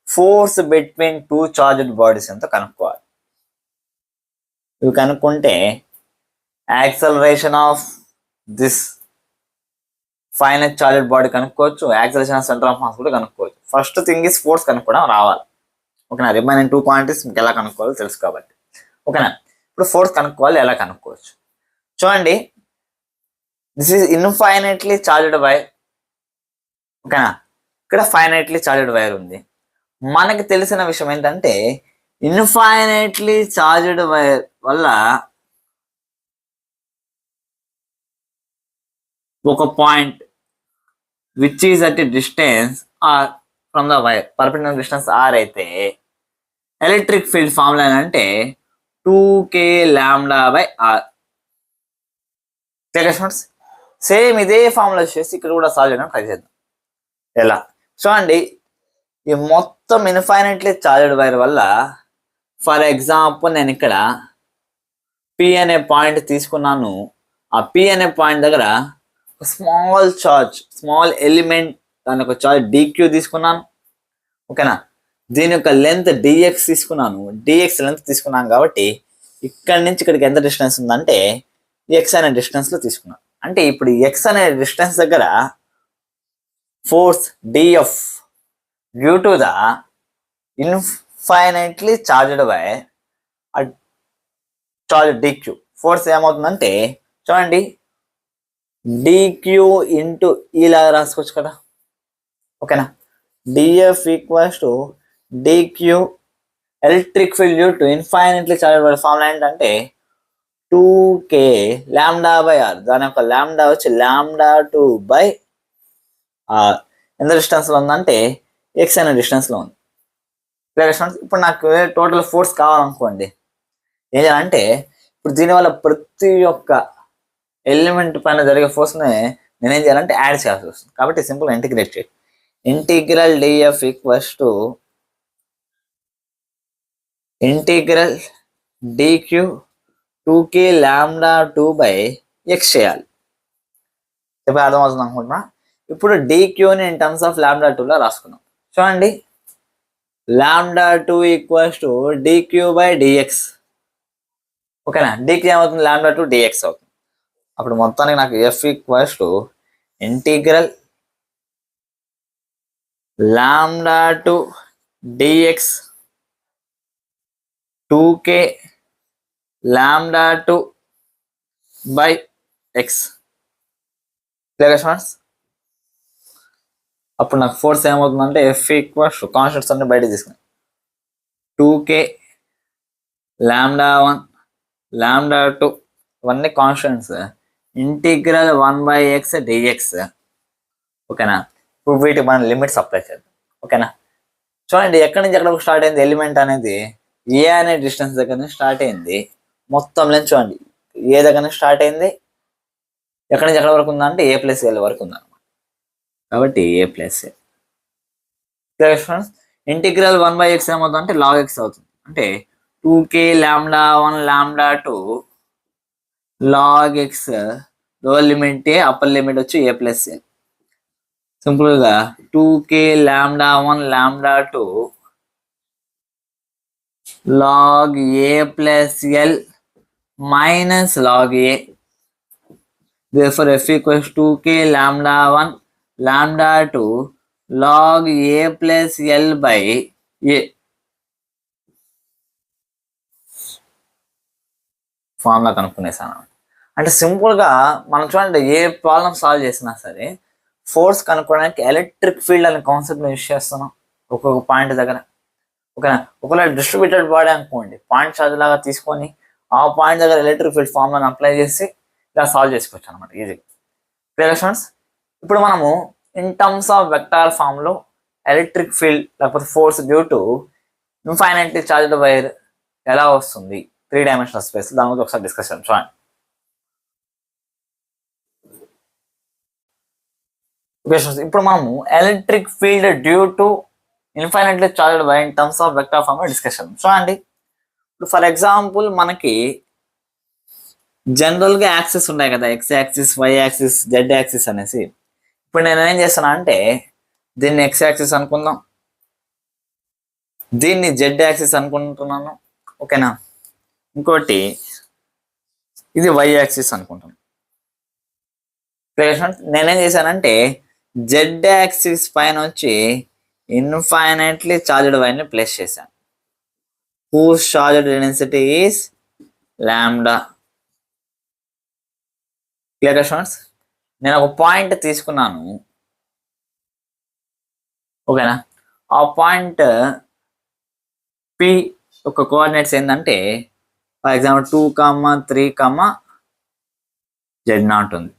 force between two charged bodies ఎంతో కనుక్కోవాలి. ఇవి కనుక్కుంటే acceleration of this finite charged body కనుక్కోవచ్చు, acceleration of centre of mass కూడా కనుక్కోవచ్చు. ఫస్ట్ థింగ్ ఇస్ ఫోర్స్ కనుక్కోవడం రావాలి. ఓకేనా. రిమైనింగ్ 2 క్వాంటిటీస్ మీకు ఎలా కనుక్కోవాలో తెలుసు కాబట్టి. ఓకేనా. ఇప్పుడు ఫోర్స్ కనుక్కోవాలి, ఎలా కనుక్కోవచ్చు చూడండి. This is infinitely charged wire. ఓకేనా. ఇక్కడ ఫైనైట్లీ చార్జ్డ్ వైర్ ఉంది. మనకి తెలిసిన విషయం ఏంటంటే, ఇన్ఫైనైట్లీ చార్జ్డ్ వైర్ వల్ల ఒక point which is at distance R from the wire, perpendicular distance R అయితే ఎలక్ట్రిక్ ఫీల్డ్ ఫార్ములా అంటే 2kλ/r. సేమ్ ఇదే ఫార్ములా చేసి ఇక్కడ కూడా సాల్వ్ చేయడానికి ట్రై చేద్దాం. ఎలా చూడండి. ఈ మొత్తం ఇన్ఫైనైట్లీ చార్జ్డ్ వైర్ వల్ల, ఫర్ ఎగ్జాంపుల్ నేను ఇక్కడ పి అనే పాయింట్ తీసుకున్నాను. ఆ పి అనే పాయింట్ దగ్గర స్మాల్ చార్జ్, స్మాల్ ఎలిమెంట్, దాని యొక్క చార్జ్ dq తీసుకున్నాను. ఓకేనా. దీని యొక్క లెంత్ dx తీసుకున్నాను. dx లెంత్ తీసుకున్నాను కాబట్టి ఇక్కడి నుంచి ఇక్కడికి ఎంత డిస్టెన్స్ ఉందంటే x అనే డిస్టెన్స్ లో తీసుకున్నాను. అంటే ఇప్పుడు x అనే డిస్టెన్స్ దగ్గర force dF due to the infinitely charged wire charge dq, force ఏమవుతుందంటే చూడండి, dq ఇంటూ ఇలాగా రాసుకోవచ్చు కదా. ఓకేనా. dF equals to dq electric field due to infinitely charged wire formula ఏంటంటే 2k లాంబ్డా బై ఆర్, దాని యొక్క లాంబ్డా వచ్చి λ2/r. ఎంత డిస్టెన్స్లో ఉందంటే ఎక్స్ అనే డిస్టెన్స్లో ఉంది. ఇప్పుడు నాకు టోటల్ ఫోర్స్ కావాలనుకోండి, ఏం చేయాలంటే ఇప్పుడు దీనివల్ల ప్రతి ఒక్క ఎలిమెంట్ పైన జరిగే ఫోర్స్ని నేనేం చేయాలంటే యాడ్ చేయాల్సి వస్తుంది. కాబట్టి సింపుల్ ఇంటిగ్రేట్ చేయండి. Integral DF equals to integral DQ 2k λ2/x చేయాలి. ఇప్పుడు అర్థమవుతుంది అనుకుంటున్నా. ఇప్పుడు డిక్యూని ఇన్ టర్మ్స్ ఆఫ్ λ2లో రాసుకున్నాం. చూడండి, λ2 ఈక్వల్స్ టు dq/dx. ఓకేనా, డిక్యూ ఏమవుతుంది, λ2 dx అవుతుంది. అప్పుడు మొత్తానికి నాకు F equals to integral λ2 dx 2k λ2/x. Students, అప్పుడు నాకు ఫోర్స్ ఏమవుతుందంటే ఎఫ్ ఈక్వల్స్ కాన్స్టెంట్స్ అన్ని బయట తీసుకున్నాయి. 2k λ1 λ2 ఇవన్నీ కాన్స్టెంట్స్, ఇంటిగ్రల్ 1/x dx. ఓకేనా, ఇప్పుడు వీటికి మనం లిమిట్స్ అప్లై చేద్దాం. ఓకేనా, చూడండి ఎక్కడి నుంచి ఎక్కడ స్టార్ట్ అయింది ఎలిమెంట్ అనేది, ఏ అనే డిస్టెన్స్ దగ్గర నుంచి స్టార్ట్ అయింది. మొత్తం లెంత్ చూడండి, ఏ దగ్గర నుంచి స్టార్ట్ అయింది, ఎక్కడి నుంచి ఎక్కడ వరకు ఉందంటే a+l వరకు ఉందన్నమాట. కాబట్టి a+l. ఇంటిగ్రల్ 1/x ఏమవుతుంది అంటే log x అవుతుంది. అంటే 2k λ1 λ2 log x, lower limit ఏ, అప్పర్ లిమిట్ వచ్చి a+l. సింపుల్గా 2k λ1 λ2 log a+l minus log a. Therefore f equals 2k λ1 λ2 log a+l/a. Formula కనుక్కునేసాను. అంటే సింపుల్గా మనం చూడండి, ఏ ప్రాబ్లం సాల్వ్ చేసినా సరే ఫోర్స్ కనుక్కోవడానికి ఎలక్ట్రిక్ ఫీల్డ్ అనే కాన్సెప్ట్ని యూజ్ చేస్తున్నాం ఒక్కొక్క పాయింట్ దగ్గర. ఓకేనా, ఒకవేళ డిస్ట్రిబ్యూటెడ్ బాడీ అనుకోండి, పాయింట్ చార్జ్ లాగా తీసుకొని ఆ పాయింట్ దగ్గర ఎలక్ట్రిక్ ఫీల్డ్ ఫార్ములాని అప్లై చేసి ఇలా సాల్వ్ చేసుకోవచ్చు అనమాట ఈజీగా. క్లియర్ స్టూడెంట్స్, ఇప్పుడు మనము ఇన్ టర్మ్స్ ఆఫ్ వెక్టార్ ఫామ్లో ఎలక్ట్రిక్ ఫీల్డ్ లేకపోతే force due to infinitely charged wire ఎలా వస్తుంది 3 డైమెన్షనల్ స్పేస్, దాని గురించి ఒకసారి డిస్కస్ చేద్దాం. చూడండి, ఇప్పుడు మనము electric field due to infinitely charged wire in terms of vector form లో డిస్కషన్. చూడండి, ఇప్పుడు ఫర్ ఎగ్జాంపుల్ మనకి జనరల్గా యాక్సిస్ ఉన్నాయి కదా, x axis, y axis, z axis అనేసి. ఇప్పుడు నేను ఏం చేస్తాను అంటే దీన్ని ఎక్స్ యాక్సిస్ అనుకుందాం, దీన్ని జెడ్ యాక్సిస్ అనుకుంటున్నాను. ఓకేనా, ఇంకోటి ఇది వై యాక్సిస్ అనుకుంటాను. నేనేం చేశానంటే జెడ్ యాక్సిస్ పైన వచ్చి ఇన్ఫైనైట్లీ చార్జ్డ్ వైర్ని ప్లేస్ చేశాను. whose charge density is lambda. Clear students, నేను ఒక పాయింట్ తీసుకున్నాను. ఓకేనా, ఆ పాయింట్ పి ఒక కోఆర్డినేట్స్ ఏంటంటే ఫర్ ఎగ్జాంపుల్ 2, 3, Z0 ఉంది.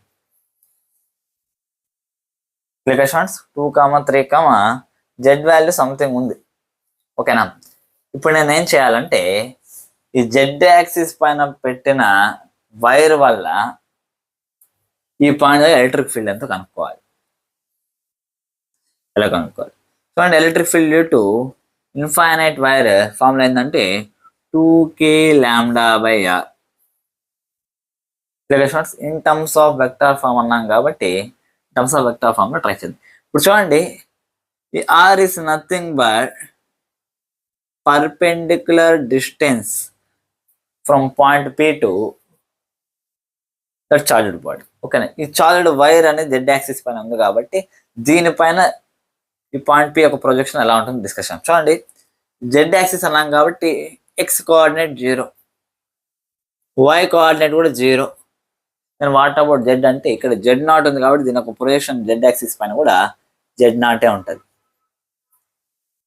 Clear students, 2, 3, Z value something ఉంది. ఓకేనా, ఇప్పుడు నేను ఏం చేయాలంటే ఈ జెడ్ యాక్సిస్ పైన పెట్టిన వైర్ వల్ల ఈ పాయింట్ ఎలక్ట్రిక్ ఫీల్డ్ ఎంతో కనుక్కోవాలి. ఎలా కనుక్కోవాలి చూడండి, electric field due to infinite wire formula ఏంటంటే 2k λ/r. In terms of vector form అన్నాం కాబట్టి టర్మ్స్ ఆఫ్ వెక్టార్ ఫామ్ లో ట్రై చేద్దాం. ఇప్పుడు చూడండి, ఈ R is nothing but perpendicular distance from point P to that charged body. ఓకేనా, ఈ చార్జ్డ్ వైర్ అనేది జెడ్ యాక్సిస్ పైన ఉంది కాబట్టి దీనిపైన ఈ పాయింట్ P యొక్క ప్రొజెక్షన్ ఎలా ఉంటుంది డిస్కషన్. చూడండి, జెడ్ యాక్సిస్ అన్నాం కాబట్టి ఎక్స్ కోఆర్డినేట్ 0, వై కోఆర్డినేట్ కూడా 0. నేను వాట్ అబౌట్ జెడ్ అంటే ఇక్కడ Z0 ఉంది కాబట్టి దీని యొక్క ప్రొజెక్షన్ జెడ్ యాక్సిస్ పైన కూడా Z0 ఉంటుంది.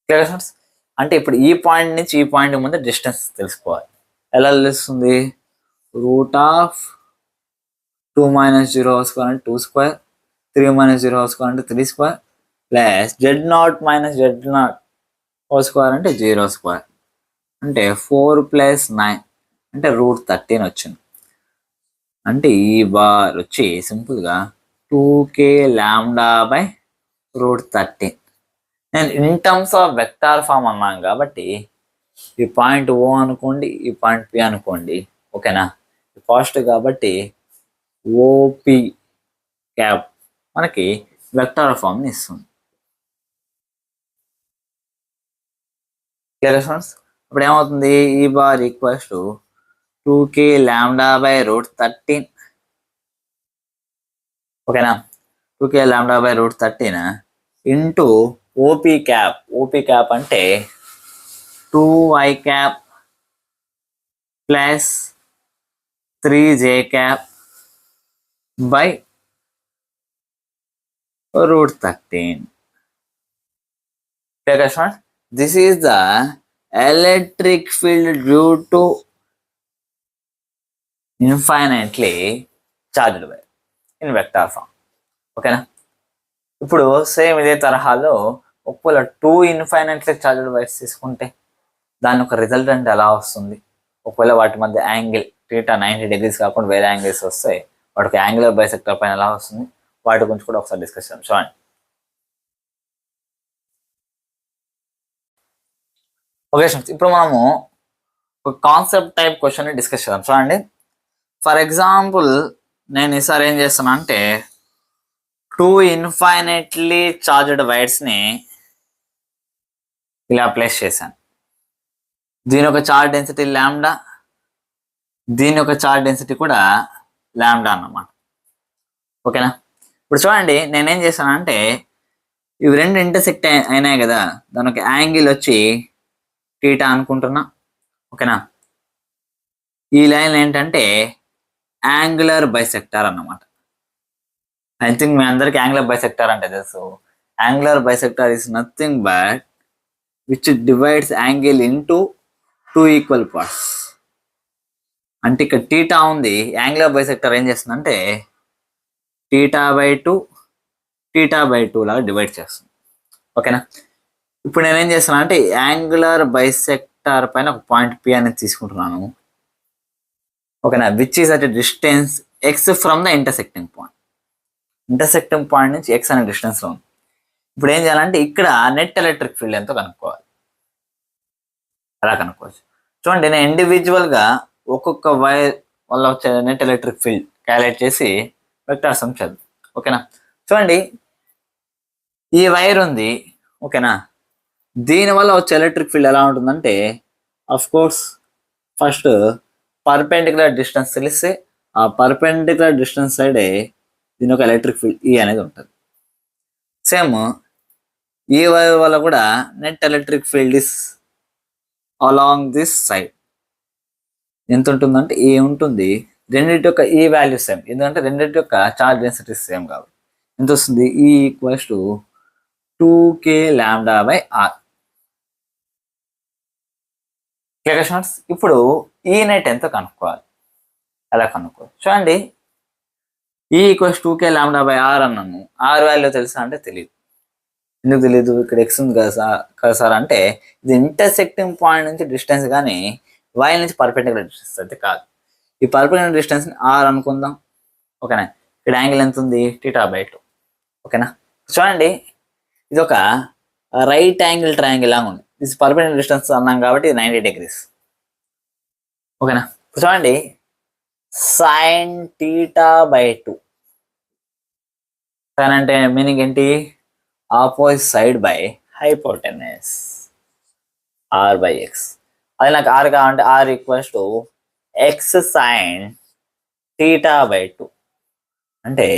క్లియర్ స్టూడెంట్స్, అంటే ఇప్పుడు ఈ పాయింట్ నుంచి ఈ పాయింట్ ముందు డిస్టెన్స్ తెలుసుకోవాలి. ఎలా తెలుస్తుంది, root of 2 minus 0 whole square అంటే 2 square, 3 minus 0 whole square అంటే 3 square, plus z0 minus z0 whole square అంటే 0 square, అంటే 4 plus 9 అంటే √13 వచ్చింది. అంటే ఈ బార్ వచ్చి సింపుల్గా 2k లాంబ్డా బై √13. నేను in terms of vector form అన్నాను కాబట్టి ఈ పాయింట్ ఓ అనుకోండి, ఈ పాయింట్ పి అనుకోండి, ఓకేనా. పాజిటివ్ కాబట్టి ఓపి క్యాప్ మనకి వెక్టార్ ఫామ్ని ఇస్తుంది. Clear friends? ఇప్పుడు ఏమవుతుంది, ఈ bar equals to 2k lambda by √13, ఓకేనా. 2k lambda by √13 into OP cap. OP cap అంటే 2y cap plus 3j cap by √13. This is the electric field due to infinitely charged wire in vector form, ఓకేనా. ఇప్పుడు same ఇదే తరహాలో ఒకవేళ 2 infinitely charged wires తీసుకుంటే దాని ఒక resultant ఎలా వస్తుంది, ఒకవేళ వాటి మధ్య యాంగిల్ థీటా 90 degrees కాకుండా వేరే యాంగిల్స్ వస్తే వాటికి యాంగులర్ బైసెక్టర్ పైన ఎలా వస్తుంది, వాటి గురించి కూడా ఒకసారి డిస్కస్ చేద్దాం. చూడండి. ఓకే ఫ్రెండ్స్, ఇప్పుడు మనము ఒక కాన్సెప్ట్ టైప్ క్వశ్చన్ని డిస్కస్ చేద్దాం. చూడండి, ఫర్ ఎగ్జాంపుల్ నేను ఈసారి ఏం చేస్తున్నా అంటే 2 ఇన్ఫైనైట్లీ చార్జ్డ్ వైర్స్ని ఇలా ప్లేస్ చేశాను. దీని ఒక చార్జ్ డెన్సిటీ లాంబ్డా, దీని ఒక చార్జ్ డెన్సిటీ కూడా లాంబ్డా అన్నమాట, ఓకేనా. ఇప్పుడు చూడండి, నేనేం చేశానంటే ఇవి రెండు ఇంటర్సెక్ట్ అయినాయి కదా, దాని ఒక యాంగిల్ వచ్చి థీటా అనుకుంటున్నా, ఓకేనా. ఈ లైన్ ఏంటంటే యాంగులర్ బైసెక్టార్ అన్నమాట. ఐ థింక్ మీ అందరికి యాంగులర్ బైసెక్టార్ అంటే తెలుసు. Angular bisector is nothing but which divides angle into 2 equal parts. అంటే ఇక్కడ థీటా ఉంది, యాంగులర్ బైసెక్టార్ ఏం చేస్తుందంటే θ/2 లాగా డివైడ్ చేస్తుంది, ఓకేనా. ఇప్పుడు నేనేం చేస్తాను అంటే యాంగులర్ బైసెక్టార్ పైన ఒక పాయింట్ పి అనేది తీసుకుంటున్నాను, ఓకేనా, which is at distance X from the intersecting point. Intersecting point నుంచి ఎక్స్ అనే డిస్టెన్స్లో ఉంది. ఇప్పుడు ఏం చేయాలంటే ఇక్కడ నెట్ ఎలక్ట్రిక్ ఫీల్డ్ ఎంతో కనుక్కోవాలి. అలా కనుక్కోవచ్చు. చూడండి, నేను ఇండివిజువల్గా ఒక్కొక్క వైర్ వల్ల వచ్చే నెట్ ఎలక్ట్రిక్ ఫీల్డ్ క్యాలిక్యులేట్ చేసి వెక్టార్ సమ్ చేద్దాం, ఓకేనా. చూడండి, ఈ వైర్ ఉంది, ఓకేనా. దీనివల్ల వచ్చే ఎలక్ట్రిక్ ఫీల్డ్ ఎలా ఉంటుందంటే of course first perpendicular distance తెలిస్తే ఆ పర్పెండిక్యులర్ డిస్టెన్స్ సైడే దీని ఒక ఎలక్ట్రిక్ ఫీల్డ్ ఈ అనేది ఉంటుంది. సేమ్ ఈ వైర్ వల్ల కూడా net electric field is along this side ఎంత ఉంటుందంటే ఏ ఉంటుంది. రెండింటి యొక్క ఈ వాల్యూ సేమ్, ఎందుకంటే రెండింటి యొక్క చార్జ్ డెన్సిటీ సేమ్ కాబట్టి ఎంత వస్తుంది, ఈ ఈక్వల్స్ టు 2k λ/r. ఇప్పుడు ఈ నెట్ ఎంతో కనుక్కోవాలి. ఎలా కనుక్కోవాలి చూడండి, ఈ ఈక్వల్స్ 2k λ/r అన్నాను. ఆర్ వాల్యూ తెలుసా అంటే తెలియదు. ఎందుకు తెలియదు, ఇక్కడ ఎక్స్ ఉంది కదా సార్ అంటే ఇది ఇంటర్సెక్టింగ్ పాయింట్ నుంచి డిస్టెన్స్ కానీ వైల్ నుంచి పర్పెండిక్యులర్ డిస్టెన్స్ అయితే కాదు. ఈ పర్పెండిక్యులర్ డిస్టెన్స్ ఆర్ అనుకుందాం, ఓకేనా. ఇక్కడ యాంగిల్ ఎంత ఉంది, θ/2, ఓకేనా. చూడండి, ఇది ఒక రైట్ యాంగిల్ ట్రయాంగిల్ లాగా ఉంది. ఇది పర్పెండిక్యులర్ డిస్టెన్స్ అన్నాం కాబట్టి 90 degrees, ఓకేనా. చూడండి, sin θ/2. సైన్ అంటే మీనింగ్ ఏంటి, opposite side by hypotenuse r/x. అది నాకు r కావాలంటే r equals to X sine θ/2. అంటే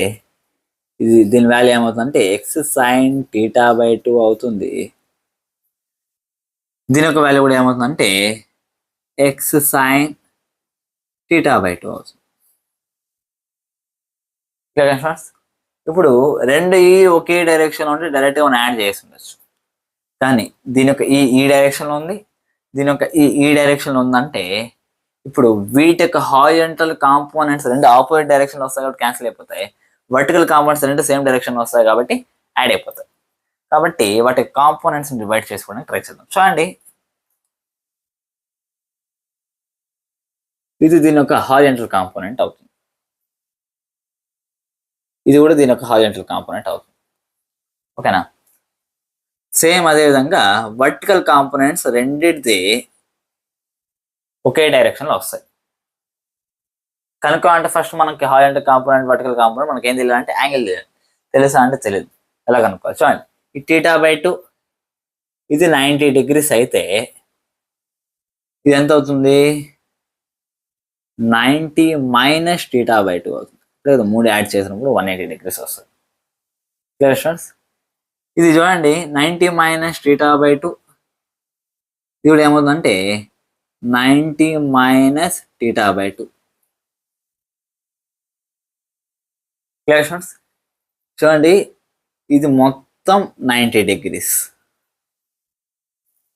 ఇది దీని వాల్యూ ఏమవుతుందంటే ఎక్స్ సైన్ θ/2 అవుతుంది. దీని యొక్క వాల్యూ కూడా ఏమవుతుందంటే ఎక్స్ సైన్ θ/2 అవుతుంది. ఇప్పుడు రెండు ఈ ఒకే డైరెక్షన్ ఉంటే డైరెక్ట్గా మనం యాడ్ చేసి ఉండొచ్చు, కానీ దీని యొక్క ఈ డైరెక్షన్లో ఉంది, దీని యొక్క ఈ డైరెక్షన్లో ఉందంటే ఇప్పుడు వీటి యొక్క హారిజంటల్ కాంపోనెంట్స్ రెండు ఆపోజిట్ డైరెక్షన్ వస్తాయి కాబట్టి క్యాన్సిల్ అయిపోతాయి. వర్టికల్ కాంపోనెంట్స్ రెండు సేమ్ డైరెక్షన్ వస్తాయి కాబట్టి యాడ్ అయిపోతాయి. కాబట్టి వాటి కాంపోనెంట్స్ డివైడ్ చేసుకోవడానికి ట్రై చేద్దాం. చూడండి, ఇది దీని యొక్క హారిజంటల్ కాంపోనెంట్ అవుతుంది, ఇది కూడా దీని యొక్క హారిజంటల్ కాంపోనెంట్ అవుతుంది. ఓకేనా? సేమ్ అదే విధంగా వర్టికల్ కాంపోనెంట్స్ రెండిటిది ఒకే డైరెక్షన్లో వస్తాయి. కనుక అంటే ఫస్ట్ మనకి హారిజంటల్ కాంపోనెంట్ వర్టికల్ కాంపోనెంట్ మనకి ఏం తెలియాలి అంటే యాంగిల్ తెలియాలి. తెలుసా అంటే తెలియదు. ఎలా కనుక్కోవాలి? చూడండి, ఈ θ/2 ఇది 90 degrees అయితే ఇది ఎంత అవుతుంది? 90 - θ/2 అవుతుంది. లేదు, 3 యాడ్ చేసినప్పుడు 180 degrees వస్తుంది. Clear students? ఇది చూడండి, 90 - θ/2 ఇది కూడా ఏమవుతుందంటే 90 - θ/2. Clear students? చూడండి, ఇది మొత్తం 90 degrees,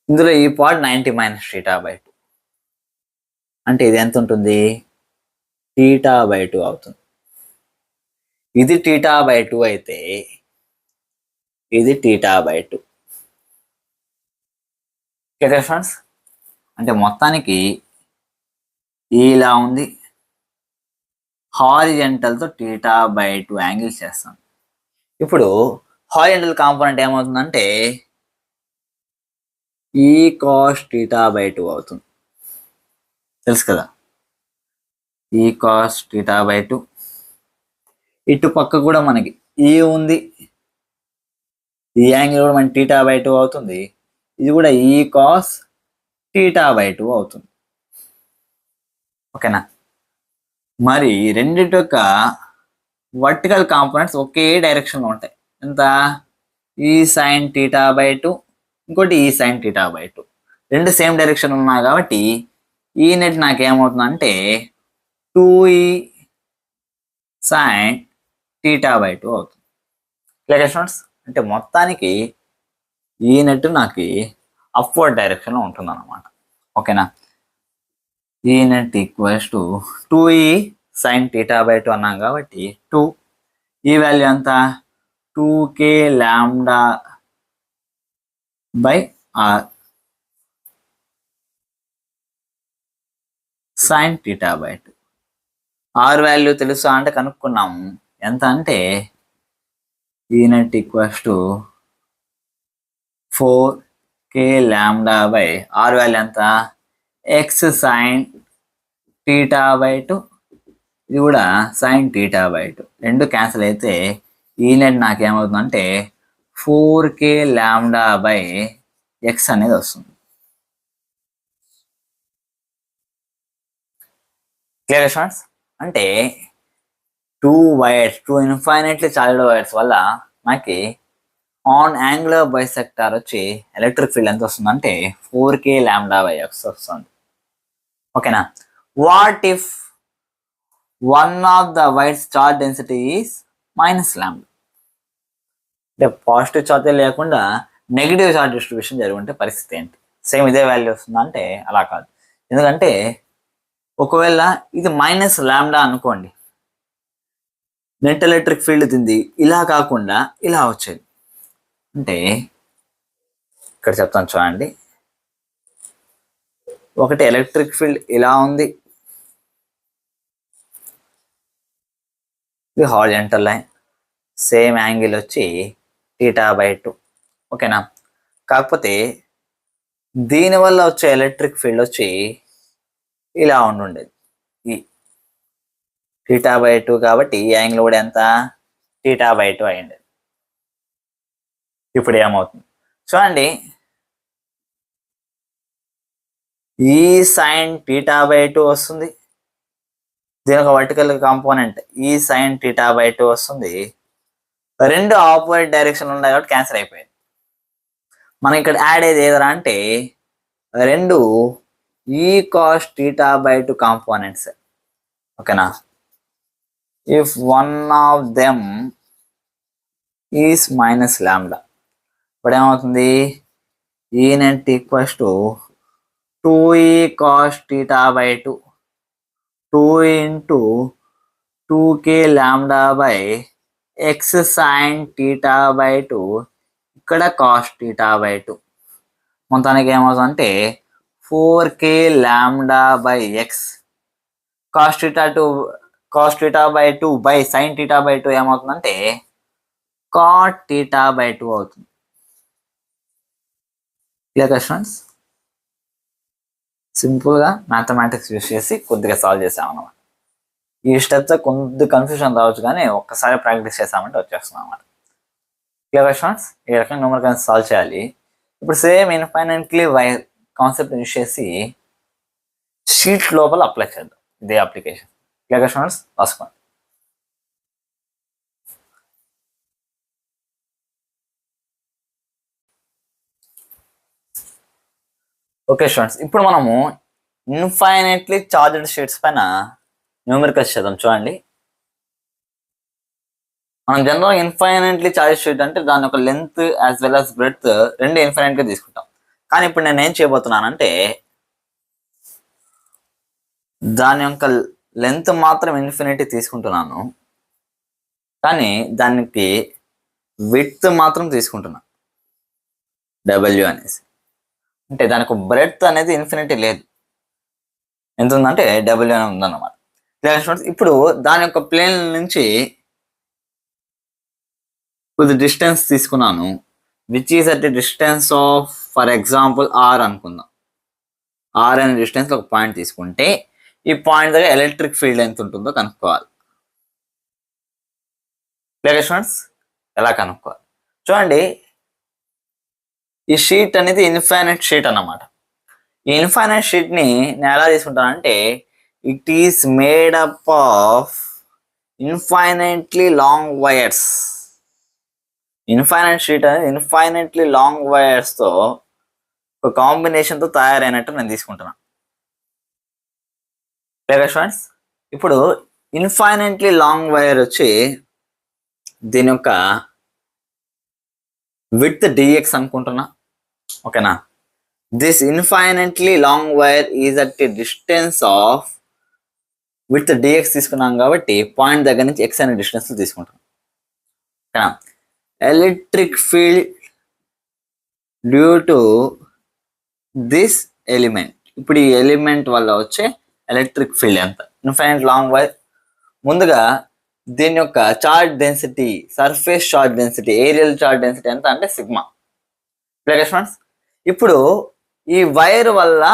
ఇందులో ఈ పార్ట్ 90 - θ/2 అంటే ఇది ఎంత ఉంటుంది? θ/2 అవుతుంది. ఇది θ/2 అయితే ఇది θ/2. ఓకే ఫ్రెండ్స్, అంటే మొత్తానికి ఇలా ఉంది. హారిజంటల్తో θ/2 యాంగిల్స్ చేస్తాం. ఇప్పుడు హారిజంటల్ కాంపోనెంట్ ఏమవుతుందంటే ఈ cos θ/2 అవుతుంది. తెలుసు కదా, ఈ cos θ/2. ఇటు పక్క కూడా మనకి ఈ ఉంది, ఈ యాంగిల్ కూడా మనకి θ/2 అవుతుంది. ఇది కూడా ఈ cos θ/2 అవుతుంది. ఓకేనా? మరి రెండింటి యొక్క వర్టికల్ కాంపోనెంట్స్ ఒకే డైరెక్షన్లో ఉంటాయి. ఎంత? ఈ sin θ/2, ఇంకోటి ఈ sin θ/2. రెండు సేమ్ డైరెక్షన్ ఉన్నాయి కాబట్టి ఈ నెట్ నాకేమవుతుందంటే 2e sin θ/2 అవుతుంది. Clear students? అంటే మొత్తానికి ఈ నెట్ నాకు అప్వర్డ్ డైరెక్షన్లో ఉంటుంది అన్నమాట. ఓకేనా? ఈ net equals to 2e sin θ/2 అన్నాం కాబట్టి 2, ఈ వాల్యూ ఎంత? 2k λ/r sin θ/2. Are value తెలుసా అంటే కనుక్కున్నాము. ఎంత అంటే ఈ net equals to 4k λ/r value ఎంత? x sin θ/2, ఇది కూడా sin θ/2. రెండు క్యాన్సిల్ అయితే ఈ నెట్ నాకేమవుతుందంటే 4k λ/x అనేది వస్తుంది. Clear students? అంటే 2 ఇన్ఫైనైట్లీ చార్జ్డ్ వైర్స్ వల్ల మనకి ఆన్ యాంగులర్ బైసెక్టార్ వచ్చి ఎలక్ట్రిక్ ఫీల్డ్ ఎంత వస్తుందంటే 4k λ/x వస్తుంది. ఓకేనా? What if one of the wires charge density is -λ? అంటే పాజిటివ్ ఛార్జ్ లేకుండా నెగిటివ్ ఛార్జ్ డిస్ట్రిబ్యూషన్ జరుగుంటే పరిస్థితి ఏంటి? సేమ్ ఇదే వాల్యూ వస్తుందా అంటే అలా కాదు. ఎందుకంటే ఒకవేళ ఇది -λ అనుకోండి, నెట్ ఎలక్ట్రిక్ ఫీల్డ్ తింది ఇలా కాకుండా ఇలా వచ్చేది. అంటే ఇక్కడ చెప్తాను చూడండి, ఒకటి ఎలక్ట్రిక్ ఫీల్డ్ ఇలా ఉంది, ఇది హారిజంటల్ లైన్, సేమ్ యాంగిల్ వచ్చి θ/2. ఓకేనా? కాకపోతే దీనివల్ల వచ్చే ఎలక్ట్రిక్ ఫీల్డ్ వచ్చి ఇలా ఉండుండేది, ఈ θ/2 కాబట్టి ఈ యాంగిల్ కూడా ఎంత? θ/2 అయ్యింది. ఇప్పుడు ఏమవుతుంది చూడండి, ఈ sin θ/2 వస్తుంది, దీని ఒక వర్టికల్ కాంపోనెంట్ ఈ sin θ/2 వస్తుంది. రెండు ఆపోజిట్ డైరెక్షన్ ఉన్నాయి కాబట్టి క్యాన్సిల్ అయిపోయింది. మనం ఇక్కడ యాడ్ అయ్యేది ఏదరా అంటే రెండు ఈ cos θ/2 కాంపోనెంట్స్. ఓకేనా? If one of them is -λ, ఇప్పుడు ఏమవుతుంది? ఈ net equals to 2e cos θ/2 2 ఇంటూ 2k lambda by X sine theta by 2 ఇక్కడ కాస్ టీటా బై 2 మొత్తానికి ఏమవుతుందంటే 4k lambda by X cos theta by 2 by sine theta by 2 ఏమవుతుందంటే cot theta by 2 అవుతుంది. Clear questions సింపుల్గా mathematics use చేసి కొద్దిగా solve చేసామన్నమాట. ఈ స్టెప్స్ కొద్ది కన్ఫ్యూజన్ రావచ్చు కానీ ఒక్కసారి ప్రాక్టీస్ చేసామంటే వచ్చేస్తున్నాం అన్నమాట. క్లియర్ క్వశ్చన్స్ ఈ రకంగా న్యూమరికల్స్ సాల్వ్ చేయాలి. ఇప్పుడు same infinitely wire concept use చేసి షీట్ లోపల అప్లై చేద్దాం ఇదే అప్లికేషన్. క్లియర్ క్వశ్చన్స్ రాసుకోండి. ఓకే స్టూడెంట్స్, ఇప్పుడు మనము ఇన్ఫైనైట్లీ చార్జ్డ్ షీట్స్ పైన న్యూమరికల్స్ చేద్దాం. చూడండి, మనం జనరల్ ఇన్ఫైనైట్లీ చార్జ్డ్ షీట్ అంటే దాని యొక్క length as well as breadth రెండు ఇన్ఫైనైట్గా తీసుకుంటాం. కానీ ఇప్పుడు నేను ఏం చేయబోతున్నానంటే దాని యొక్క లెంత్ మాత్రం ఇన్ఫినిటీ తీసుకుంటున్నాను, కానీ దానికి విడ్త్ మాత్రం తీసుకుంటున్నాను డబ్ల్యూ అనేసి. అంటే దానికి బ్రెడ్త్ అనేది ఇన్ఫినిటీ లేదు, ఎంత ఉందంటే డబ్ల్యూ అని ఉందన్నమాట. ఇప్పుడు దాని యొక్క ప్లేన్ నుంచి కొద్ది డిస్టెన్స్ తీసుకున్నాను, which is at the distance of for example R అనుకుందాం. ఆర్ అనే డిస్టెన్స్ ఒక పాయింట్ తీసుకుంటే ఈ పాయింట్ దగ్గర ఎలక్ట్రిక్ ఫీల్డ్ ఎంత ఉంటుందో కనుక్కోవాలి. క్లియర్ స్టూడెంట్స్, ఎలా కనుక్కోవాలి చూడండి. ఈ షీట్ అనేది ఇన్ఫైనైట్ షీట్ అన్నమాట. ఈ ఇన్ఫైనైట్ షీట్ని నేను ఎలా తీసుకుంటానంటే it is made up of infinitely long wires. Infinite sheet అనేది ఇన్ఫైనైట్లీ లాంగ్ వైర్స్తో ఒక కాంబినేషన్తో తయారైనట్టు నేను తీసుకుంటున్నాను. క్లియర్ స్టూడెంట్స్, ఇప్పుడు ఇన్ఫైనైట్లీ లాంగ్ వైర్ వచ్చి దీని యొక్క విడ్త్ డిఎక్స్ అనుకుంటున్నా. ఓకేనా, this infinitely long wire is at the distance of with dx తీసుకున్నాం కాబట్టి పాయింట్ దగ్గర నుంచి ఎక్స్ అనే డిస్టెన్స్ తీసుకుంటాం. ఓకేనా, electric field due to this element. ఇప్పుడు ఈ ఎలిమెంట్ వల్ల వచ్చే ఎలక్ట్రిక్ ఫీల్డ్ ఎంత? ఇన్ఫైనైట్ లాంగ్ వైర్ ముందుగా దీని యొక్క charge density, surface charge density, aerial charge density ఎంత అంటే సిగ్మా. ఫ్రెండ్స్, ఇప్పుడు ఈ వైర్ వల్ల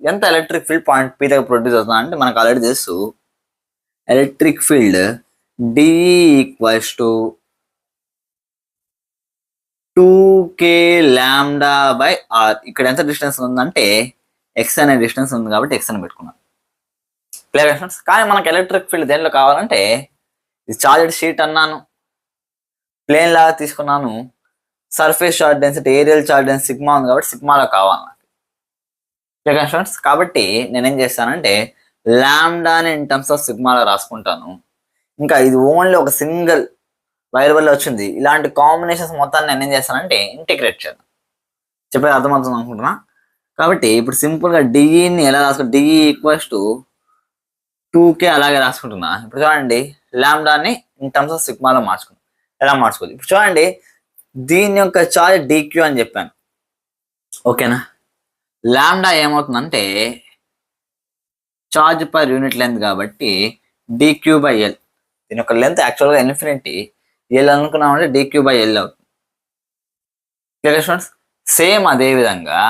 ఎంత ఎలక్ట్రిక్ ఫీల్డ్ పాయింట్ పీ దగ్గర ప్రొడ్యూస్ అవుతుంది అంటే మనకు ఆల్రెడీ తెలుసు. Electric field dE equals to 2k lambda by R. ఇక్కడ ఎంత డిస్టెన్స్ ఉందంటే ఎక్స్ అనే డిస్టెన్స్ ఉంది కాబట్టి ఎక్స్ అని పెట్టుకున్నాను. క్లియర్ ఫ్రెండ్స్, కానీ మనకు ఎలక్ట్రిక్ ఫీల్డ్ దేంట్లో కావాలంటే ఇది చార్జ్డ్ షీట్ అన్నాను, ప్లేన్ లాగా తీసుకున్నాను, surface charge density, aerial charge density sigma ఉంది కాబట్టి సిగ్మాలో కావాలి నాకు. క్లియర్ ఫ్రెండ్స్, కాబట్టి నేనేం చేస్తానంటే లాంబ్డాని ఇన్ టర్మ్స్ ఆఫ్ సిగ్మాలో రాసుకుంటాను. ఇంకా ఇది ఓన్లీ ఒక సింగిల్ వైర్ వల్ల వచ్చింది. ఇలాంటి కాంబినేషన్స్ మొత్తాన్ని నేను ఏం చేస్తానంటే ఇంటిగ్రేట్ చేద్దాం. చెప్పేది అర్థమవుతుంది అనుకుంటున్నా. కాబట్టి ఇప్పుడు సింపుల్గా డిఈని ఎలా రాసుకుంటా, డిఈ ఈక్వల్స్ టు 2k అలాగే రాసుకుంటున్నా. ఇప్పుడు చూడండి, లాంబ్డాని ఇన్ టర్మ్స్ ఆఫ్ సిగ్మాలో మార్చుకుంటాం. ఎలా మార్చుకోవాలి ఇప్పుడు చూడండి, దీని యొక్క చార్జ్ డిక్యూ అని చెప్పాను. ఓకేనా, లాంబ్డా ఏమవుతుందంటే చార్జ్ పర్ యూనిట్ లెంత్ కాబట్టి డిక్యూ బై ఎల్. దీని యొక్క లెంత్ యాక్చువల్గా ఇన్ఫినిటీ, ఎల్ అనుకున్నామంటే డిక్యూ బై ఎల్ అవుతుంది. క్లియర్ స్టూడెంట్స్, సేమ్ అదే విధంగా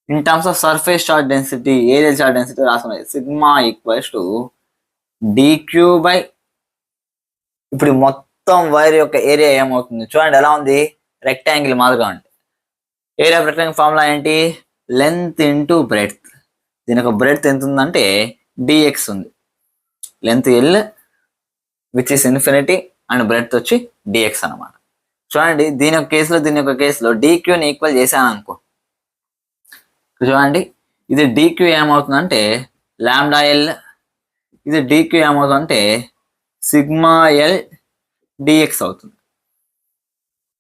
in terms of surface charge density, aerial charge density రాసుకునేది sigma equals to DQ by, ఇప్పుడు మొత్తం వైర్ యొక్క ఏరియా ఏమవుతుంది చూడండి, ఎలా ఉంది, రెక్టాంగిల్ మాదిరిగా ఉంది. ఏరియా ఆఫ్ రెక్టాంగిల్ ఫార్ములా ఏంటి, లెంత్ ఇంటూ బ్రెడ్త్. దీని యొక్క బ్రెడ్త్ ఎంత ఉందంటే డిఎక్స్ ఉంది, length L which is infinity and breadth వచ్చి డిఎక్స్ అనమాట. చూడండి, దీని యొక్క కేసులో డిక్యూని ఈక్వల్ చేశాను అనుకో. చూడండి, ఇది డిక్యూ ఏమవుతుందంటే లాంబ్డా ఎల్, ఇది డిక్యూ ఏమవుతుందంటే సిగ్మా ఎల్ డిఎక్స్ అవుతుంది.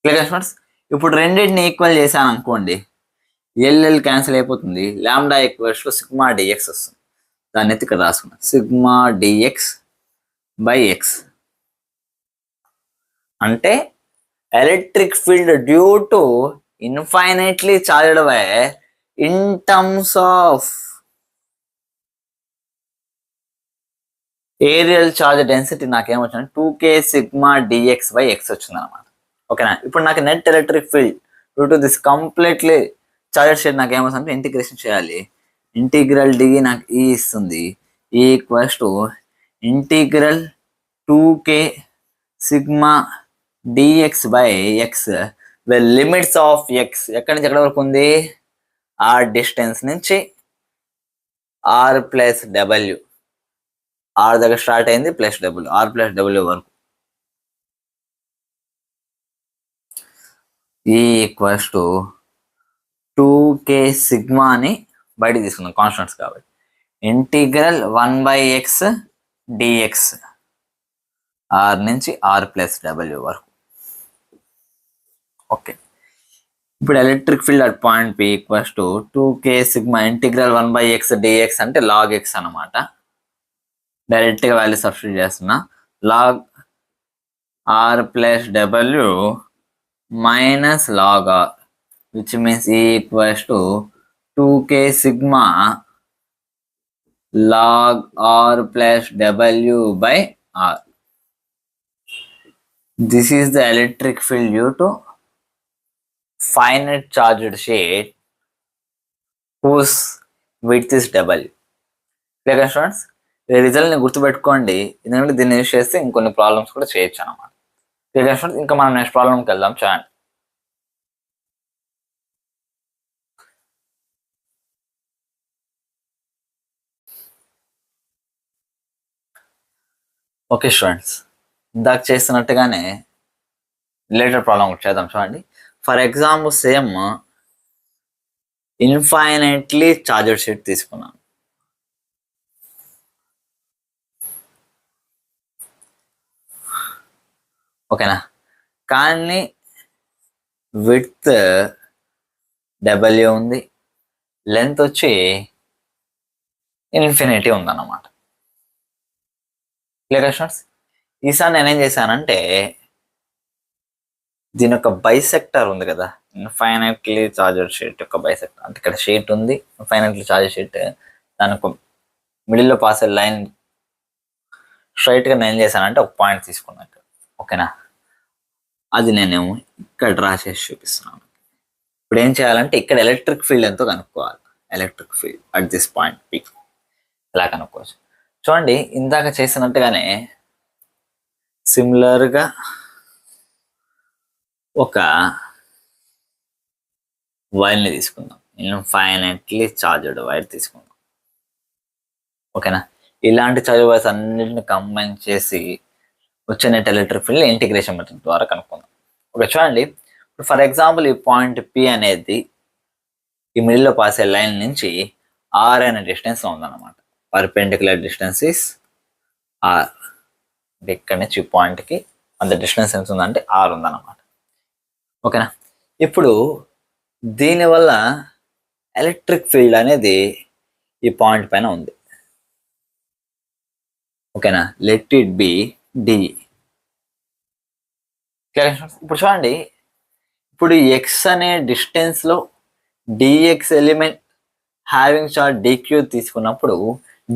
క్లియర్ స్టూడెంట్స్, ఇప్పుడు రెండింటిని ఈక్వల్ చేశాను అనుకోండి, ఎల్ఎల్ క్యాన్సిల్ అయిపోతుంది, lambda equals to sigma dx వస్తుంది. దాన్ని అయితే ఇక్కడ రాసుకున్నాం సిగ్మా డిఎక్స్ బై ఎక్స్. అంటే electric field due to infinitely charged wire in terms of areal charge density నాకేమొచ్చింది 2k sigma dx by X వచ్చింది అనమాట. ఓకేనా. ఇప్పుడు నాకు net electric field due to this completely charge shade నాకు ఏమవుతుంది integration చేయాలి. Integral D నాకు ఈ ఇస్తుంది, ఈ equals to integral 2k sigma dx by x well limits of x ఎక్కడి నుంచి ఎక్కడి వరకు ఉంది, ఆర్ డిస్టెన్స్ నుంచి ఆర్ ప్లస్ డబ్ల్యూ, ఆర్ దగ్గర స్టార్ట్ అయింది plus W, R plus W వరకు ఈక్వల్స్ టు 2k సిగ్మా అని బయట తీసుకుందాం కాన్స్టెంట్స్ కాబట్టి. ఇంటిగ్రల్ 1/x డిఎక్స్ ఆర్ నుంచి ఆర్ ప్లస్ డబ్ల్యూ వరకు. ఓకే. ఇప్పుడు electric field at point P equals to 2k sigma integral 1/x dx అంటే లాగ్ ఎక్స్ అనమాట. డైరెక్ట్గా వాల్యూ సబ్స్టిట్యూట్ చేస్తున్నా. Log R plus W minus log R which means equals to 2k sigma log r plus w by r. This is the electric field due to finite charged sheet whose width is w. Okay students, ఈ రిజల్ట్ని గుర్తుపెట్టుకోండి, ఎందుకంటే దీన్ని use చేస్తే ఇంకొన్ని problems కూడా చేయొచ్చు అన్నమాట. Okay students, ఇంకా మనం నెక్స్ట్ ప్రాబ్లంకి వెళ్దాం. చూడండి. ఓకే స్టూడెంట్స్, ఇందాక చేస్తున్నట్టుగానే రిలేటెడ్ ప్రాబ్లం చేద్దాం. చూడండి. For example same infinitely charger sheet తీసుకున్నాను. ఓకేనా. కానీ విడ్త్ డబ్ల్యూ ఉంది, లెంత్ వచ్చి ఇన్ఫినిటీ ఉందన్నమాట. Clear students. ఈసారి నేనేం చేశానంటే దీని యొక్క బైసెక్టర్ ఉంది కదా, ఇన్ఫైనైట్లీ చార్జర్ షీట్ యొక్క బైసెక్టర్ అంటే ఇక్కడ షీట్ ఉంది, ఇన్ఫైనైట్లీ చార్జర్ షీట్, దానికి మిడిల్లో పాస్ లైన్ స్ట్రైట్గా నేను ఏం చేశానంటే ఒక పాయింట్ తీసుకున్నాను ఇక్కడ. ఓకేనా. అది నేను ఇక్కడ డ్రా చేసి చూపిస్తున్నాను. ఇప్పుడు ఏం చేయాలంటే ఇక్కడ ఎలక్ట్రిక్ ఫీల్డ్ ఎంతో కనుక్కోవాలి. Electric field at this point P ఎలా కనుక్కోవచ్చు. చూడండి, ఇందాక చేసినట్టుగానే సిమిలర్గా ఒక వైర్ని తీసుకుందాం, ఇన్ఫైనైట్లీ చార్జ్డ్ వైర్ తీసుకుందాం. ఓకేనా. ఇలాంటి చార్జ్ వైర్స్ అన్నింటిని కంబైన్ చేసి వచ్చే net electric field integration method ద్వారా కనుక్కుందాం. ఓకే చూడండి. ఇప్పుడు ఫర్ ఎగ్జాంపుల్ ఈ పాయింట్ పి అనేది ఈ మిడిల్లో పాసే లైన్ నుంచి ఆర్ అనే డిస్టెన్స్లో ఉందన్నమాట. Perpendicular distance is R. ఇక్కడ నుంచి ఈ పాయింట్కి అంత డిస్టెన్స్ ఎంత ఉందంటే ఆర్ ఉందన్నమాట. ఓకేనా. ఇప్పుడు దీనివల్ల ఎలక్ట్రిక్ ఫీల్డ్ అనేది ఈ పాయింట్ పైన ఉంది. ఓకేనా. Let it be D. ఇప్పుడు చూడండి, ఇప్పుడు ఎక్స్ అనే డిస్టెన్స్లో dx element having charge dQ తీసుకున్నప్పుడు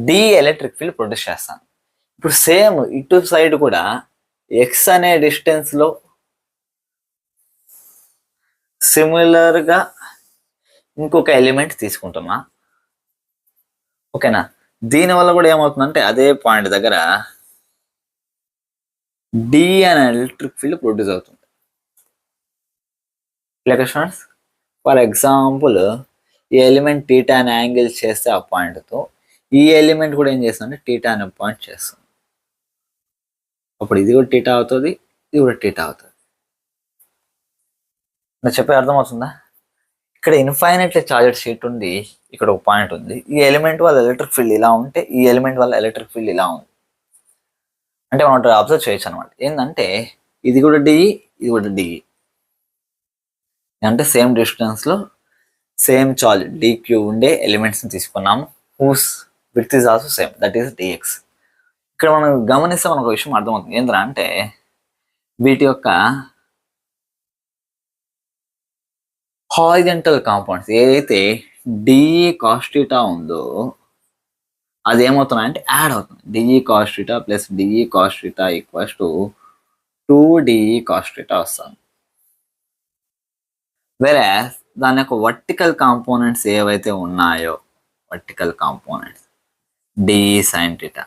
డి ఎలక్ట్రిక్ ఫీల్డ్ ప్రొడ్యూస్ చేస్తాను. ఇప్పుడు సేమ్ ఇటు సైడ్ కూడా ఎక్స్ అనే డిస్టెన్స్లో సిమిలర్గా ఇంకొక ఎలిమెంట్ తీసుకుంటున్నా. ఓకేనా. దీనివల్ల కూడా ఏమవుతుందంటే అదే పాయింట్ దగ్గర డి అనే ఎలక్ట్రిక్ ఫీల్డ్ ప్రొడ్యూస్ అవుతుంది. స్టూడెంట్స్, ఫర్ ఎగ్జాంపుల్ ఈ ఎలిమెంట్ టీటా అనే యాంగిల్ చేస్తే ఆ పాయింట్తో ఈ ఎలిమెంట్ కూడా ఏం చేస్తుందంటే టీటా అనే పాయింట్ చేస్తుంది. అప్పుడు ఇది కూడా టీటా అవుతుంది, ఇది కూడా టీటా అవుతుంది. నాకు చెప్పే అర్థమవుతుందా? ఇక్కడ ఇన్ఫైనైట్లీ చార్జెడ్ షీట్ ఉంది, ఇక్కడ ఒక పాయింట్ ఉంది. ఈ ఎలిమెంట్ వల్ల ఎలక్ట్రిక్ ఫీల్డ్ ఇలా ఉంటే ఈ ఎలిమెంట్ వల్ల ఎలక్ట్రిక్ ఫీల్డ్ ఇలా ఉంది. అంటే మనం అబ్జర్వ్ చేయొచ్చు అనమాట. ఏంటంటే ఇది కూడా డిఈ, ఇది కూడా డిఈ, అంటే సేమ్ డిస్టెన్స్లో సేమ్ చార్జ్ డిక్యూ ఉండే ఎలిమెంట్స్ని తీసుకున్నాము, whose width is also same, that is dx. ఇక్కడ మనం గమనిస్తే మనకు ఒక విషయం అర్థమవుతుంది. ఏంద్రా అంటే వీటి యొక్క హారిజంటల్ కాంపౌండ్స్ ఏదైతే డిఈ కాస్ థీటా ఉందో అది ఏమవుతున్నాయంటే యాడ్ అవుతుంది. DE cos theta plus dE cos theta equals to 2డిఈ కాస్ థీటా వస్తుంది. వేరే దాని యొక్క వర్టికల్ కాంపోనెంట్స్ ఏవైతే ఉన్నాయో, vertical components dE sine theta,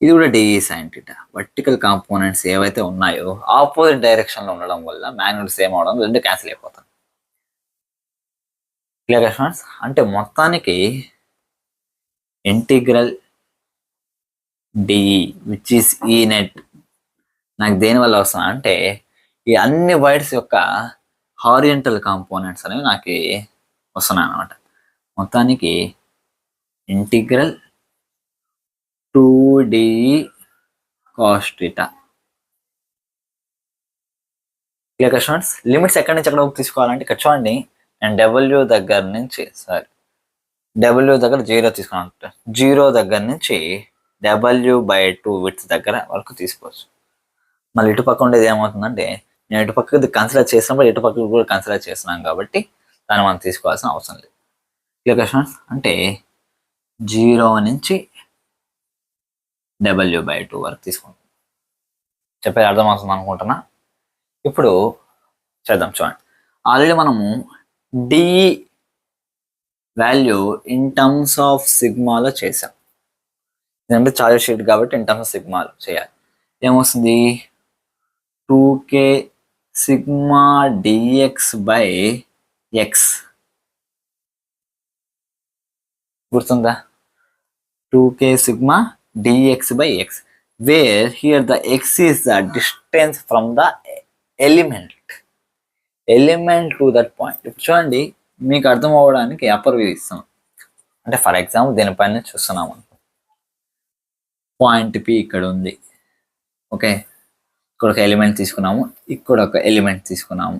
ఇది కూడా dE sine theta. Vertical components ఏవైతే ఉన్నాయో ఆపోజిట్ డైరెక్షన్లో ఉండడం వల్ల మ్యాగ్నెట్ సేమ్ అవడం, రెండు క్యాన్సిల్ అయిపోతాయి. Clear students? అంటే మొత్తానికి ఇంటిగ్రల్ డిఈ విచ్ ఈస్ ఈ నెట్ నాకు దేనివల్ల వస్తుంది అంటే ఈ అన్ని వైర్స్ యొక్క హారిజంటల్ కాంపోనెంట్స్ అనేవి నాకు వస్తున్నాయి అన్నమాట. మొత్తానికి ఇంటిగ్రల్ 2డిఈ cos theta. Clear students? Limits ఎక్కడి నుంచి ఎక్కడ తీసుకోవాలంటే ఇక్కడ చూడండి, నేను డబ్ల్యూ దగ్గర నుంచి డబ్ల్యూ దగ్గర 0 తీసుకున్నాను. 0 దగ్గర నుంచి W/2 విడ్త్ దగ్గర వరకు తీసుకోవచ్చు. మళ్ళీ ఇటుపక్క ఉండేది ఏమవుతుందంటే నేను ఇటుపక్కది కన్సిడర్ చేసినప్పుడు ఇటుపక్క కూడా కన్సిడర్ చేస్తున్నాం కాబట్టి దాన్ని మనం తీసుకోవాల్సిన అవసరం లేదు. Clear students? అంటే 0 నుంచి W/2 వరకు తీసుకుంటాం. చెప్పేది అర్థమవుతుంది అనుకుంటున్నా. ఇప్పుడు చేద్దాం. చూడండి, ఆల్రెడీ మనము dE value in terms of సిగ్మాలో చేసాం. ఇదంటే చార్జ్ షీట్ కాబట్టి ఇన్ టర్మ్స్ ఆఫ్ సిగ్మాలో చేయాలి. ఏమొస్తుంది? 2k sigma dx by X. గుర్తుందా? 2k sigma dx by X, where here the X is the distance from the element to that point. ఇప్పుడు చూడండి, మీకు అర్థం అవ్వడానికి అప్పర్ వ్యూ ఇస్తాం. అంటే ఫర్ ఎగ్జాంపుల్ దీనిపైన చూస్తున్నాము, పాయింట్ పి ఇక్కడ ఉంది. ఓకే, ఇక్కడ ఒక ఎలిమెంట్ తీసుకున్నాము, ఇక్కడ ఒక ఎలిమెంట్ తీసుకున్నాము,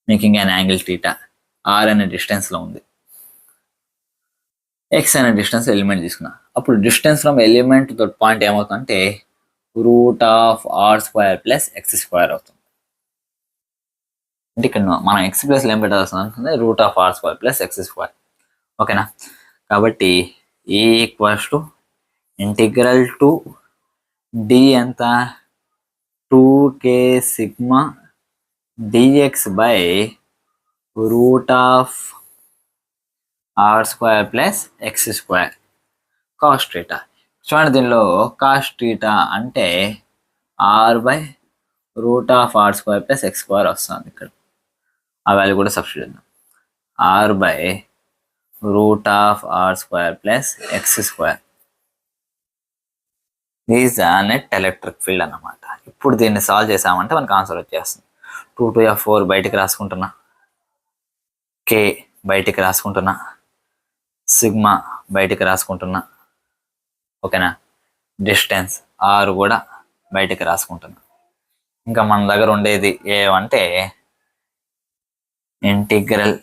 making an angle theta. R అనే డిస్టెన్స్లో ఉంది, ఎక్స్ అనే డిస్టెన్స్ ఎలిమెంట్ తీసుకున్నా. అప్పుడు distance from element to point ఏమవుతుందంటే √r² ప్లస్ x² అవుతుంది. అంటే ఇక్కడ మనం ఎక్స్ ప్లస్ ఏం పెట్టాల్సి ఉంటుంది? √r² plus x². ఓకేనా? కాబట్టి E equals to integral two D ఎంత? 2k sigma dx by √r² plus x² cos theta. చూడండి, దీనిలో కాస్ థీటా అంటే r/√r² ప్లస్ x² వస్తుంది. ఇక్కడ ఆ వాల్యూ కూడా సబ్స్టిట్యూట్ చేద్దాం. r/√r² plus x². These the net electric field అన్నమాట. ఇప్పుడు దీన్ని సాల్వ్ చేసామంటే మనకు ఆన్సర్ వచ్చేస్తుంది. 2 to 4 బయటికి రాసుకుంటున్నా, k బయటికి రాసుకుంటున్నా, సిగ్మా బయటికి రాసుకుంటున్నా. ఓకేనా? డిస్టెన్స్ r కూడా బయటికి రాసుకుంటున్నా. ఇంకా మన దగ్గర ఉండేది ఏమంటే ఇంటిగ్రల్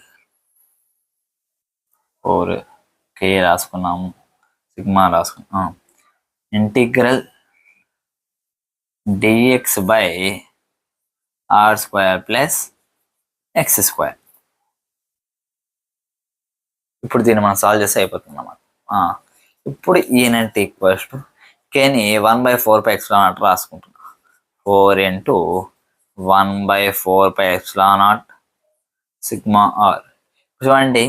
4k రాసుకున్నాము, సిగ్మా రాసుకున్నాం, integral dx by r² plus x². ఇప్పుడు దీన్ని మనం సాల్వ్ చేస్తే అయిపోతుంది అన్నమాట. ఇప్పుడు ఈనెట్ ఈక్వల్స్ టు కేని 1/4πε0 రాసుకుంటున్నా. 4 into 1/4πε0 సిగ్మా ఆర్. చూడండి,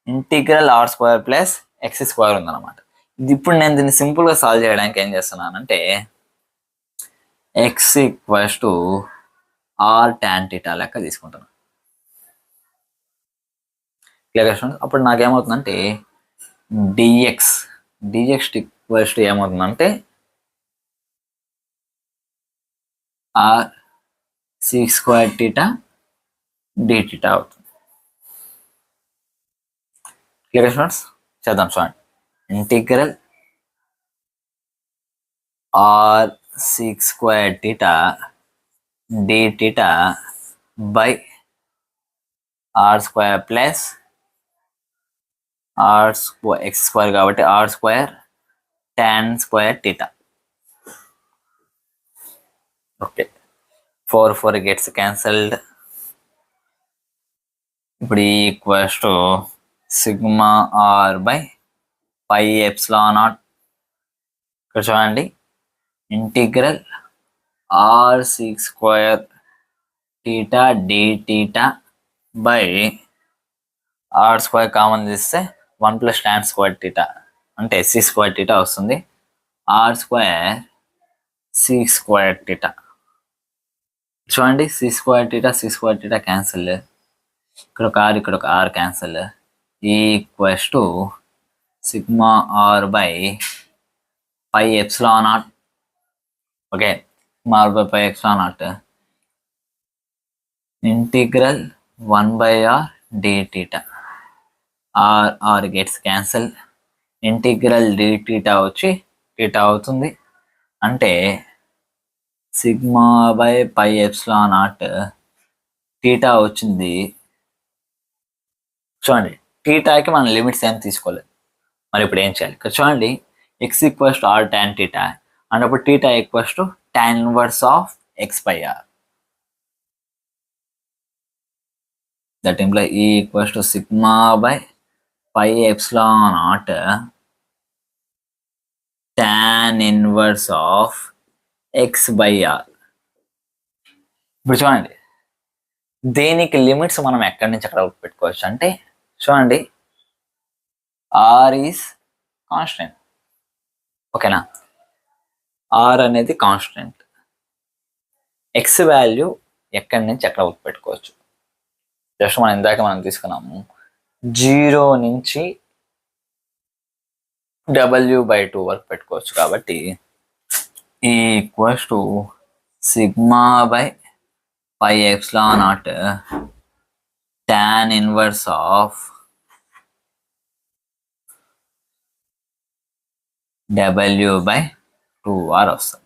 ఇంటిగ్రల్ r² ప్లస్ x² ఉందన్నమాట. ఇది ఇప్పుడు నేను దీన్ని సింపుల్గా సాల్వ్ చేయడానికి ఏం చేస్తున్నానంటే x equals to r tan θ లెక్క తీసుకుంటున్నాను. Clear students? అప్పుడు నాకేమవుతుందంటే డిఎక్స్ ఈక్వల్స్ టు ఏమవుతుందంటే r sec² θ dθ అవుతుంది. Clear students? చేద్దాం. చూడండి, integral r sec² θ dθ by r² plus r square x square కాబట్టి r square tan square theta. Okay, 4 gets cancelled. ఇప్పుడు equals to sigma are by pi epsilon naught. ఇక్కడ చూడండి, integral r sec square theta d theta by R square common తీస్తే 1 + tan square theta అంటే sec square theta వస్తుంది. R square sec square theta. చూడండి, sec square theta cancel. ఇక్కడ ఒక R, ఇక్కడ ఒక R cancel. Equals to sigma are by pi epsilon naught. Okay, sigma are by pi epsilon naught integral 1/r d theta. R gets cancel. Integral d theta వచ్చి theta అవుతుంది. అంటే sigma by pi epsilon naught theta వచ్చింది. చూడండి, టీటాకి మనం limits ఏం తీసుకోలేదు. మరి ఇప్పుడు ఏం చేయాలి? ఇక్కడ చూడండి, x equals to r tan theta అన్నప్పుడు theta equals to tan inverse of x/r. That imply E equals to sigma by pi epsilon naught tan inverse of x/r. ఇప్పుడు చూడండి, దేనికి లిమిట్స్ మనం ఎక్కడి నుంచి ఎక్కడ పెట్టుకోవచ్చు అంటే, చూడండి, ఆర్ ఈస్ కాన్స్టెంట్. ఓకేనా, ఆర్ అనేది కాన్స్టెంట్. ఎక్స్ వాల్యూ ఎక్కడి నుంచి ఎక్కడ పెట్టుకోవచ్చు? జస్ట్ మనం ఇందాక తీసుకున్నాము 0 నుంచి w/2 వరకు పెట్టుకోవచ్చు. కాబట్టి equals to sigma by pi epsilon naught tan inverse of w/2r వస్తుంది.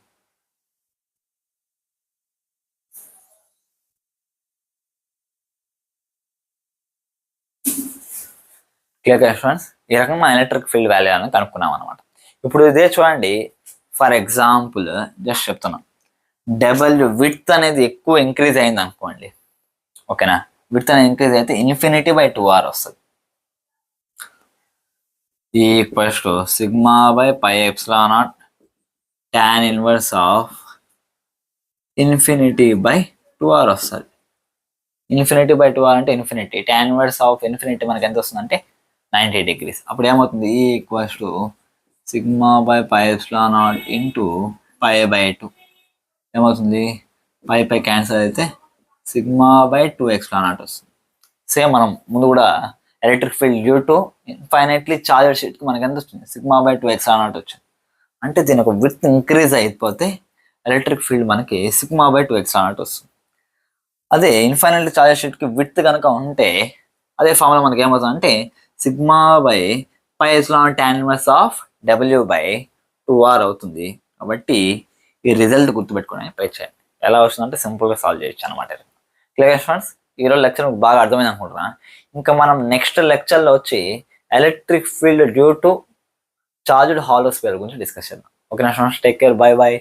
క్లియర్ ఫ్రెండ్స్, ఈ రకంగా ఎలక్ట్రిక్ ఫీల్డ్ వాల్యూ అని కనుక్కున్నాం అనమాట. ఇప్పుడు ఇదే చూడండి, ఫర్ ఎగ్జాంపుల్ జస్ట్ చెప్తున్నాం, విడ్త్ అనేది ఎక్కువ ఇంక్రీజ్ అయింది అనుకోండి. ఓకేనా, విడ్త్ అనేది ఇంక్రీజ్ అయితే ∞/2r వస్తుంది. Equals to sigma by pi epsilon naught tan inverse of ∞/2r వస్తుంది. ∞/2r అంటే infinity. tan inverse of infinity మనకి ఎంత వస్తుంది అంటే 90 degrees. అప్పుడు ఏమవుతుంది? Equals to sigma by pi epsilon naught into π/2 ఏమవుతుంది? పై క్యాన్సల్ అయితే సిగ్మా బై 2 ఎప్సిలాన్ నాట్ వస్తుంది. సేమ్ మనం ముందు కూడా electric field due to infinitely charged షీట్కి మనకి ఎంత వచ్చింది? సిగ్మా బై 2 ఎప్సిలాన్ నాట్ వచ్చింది. అంటే దీని ఒక విడ్త్ ఇంక్రీజ్ అయిపోతే ఎలక్ట్రిక్ ఫీల్డ్ మనకి సిగ్మా బై 2 ఎప్సిలాన్ నాట్ వస్తుంది. అదే ఇన్ఫైనైట్లీ చార్జ్డ్ షీట్కి విడ్త్ కనుక ఉంటే అదే ఫార్ములా మనకి ఏమవుతుంది అంటే sigma by pi epsilon tan inverse of w/2r అవుతుంది. కాబట్టి ఈ రిజల్ట్ గుర్తుపెట్టుకోవడానికి ట్రై చేయండి. ఎలా వస్తుందంటే సింపుల్గా సాల్వ్ చేయొచ్చు అనమాట. క్లియర్ ఫ్రెండ్స్, ఈరోజు లెక్చర్ మీకు బాగా అర్థమైంది అనుకుంటున్నా. ఇంకా మనం నెక్స్ట్ లెక్చర్లో వచ్చి electric field due to charged hollow sphere గురించి డిస్కస్ చేద్దాం. ఓకేనా ఫ్రెండ్స్, టేక్ కేర్, బై.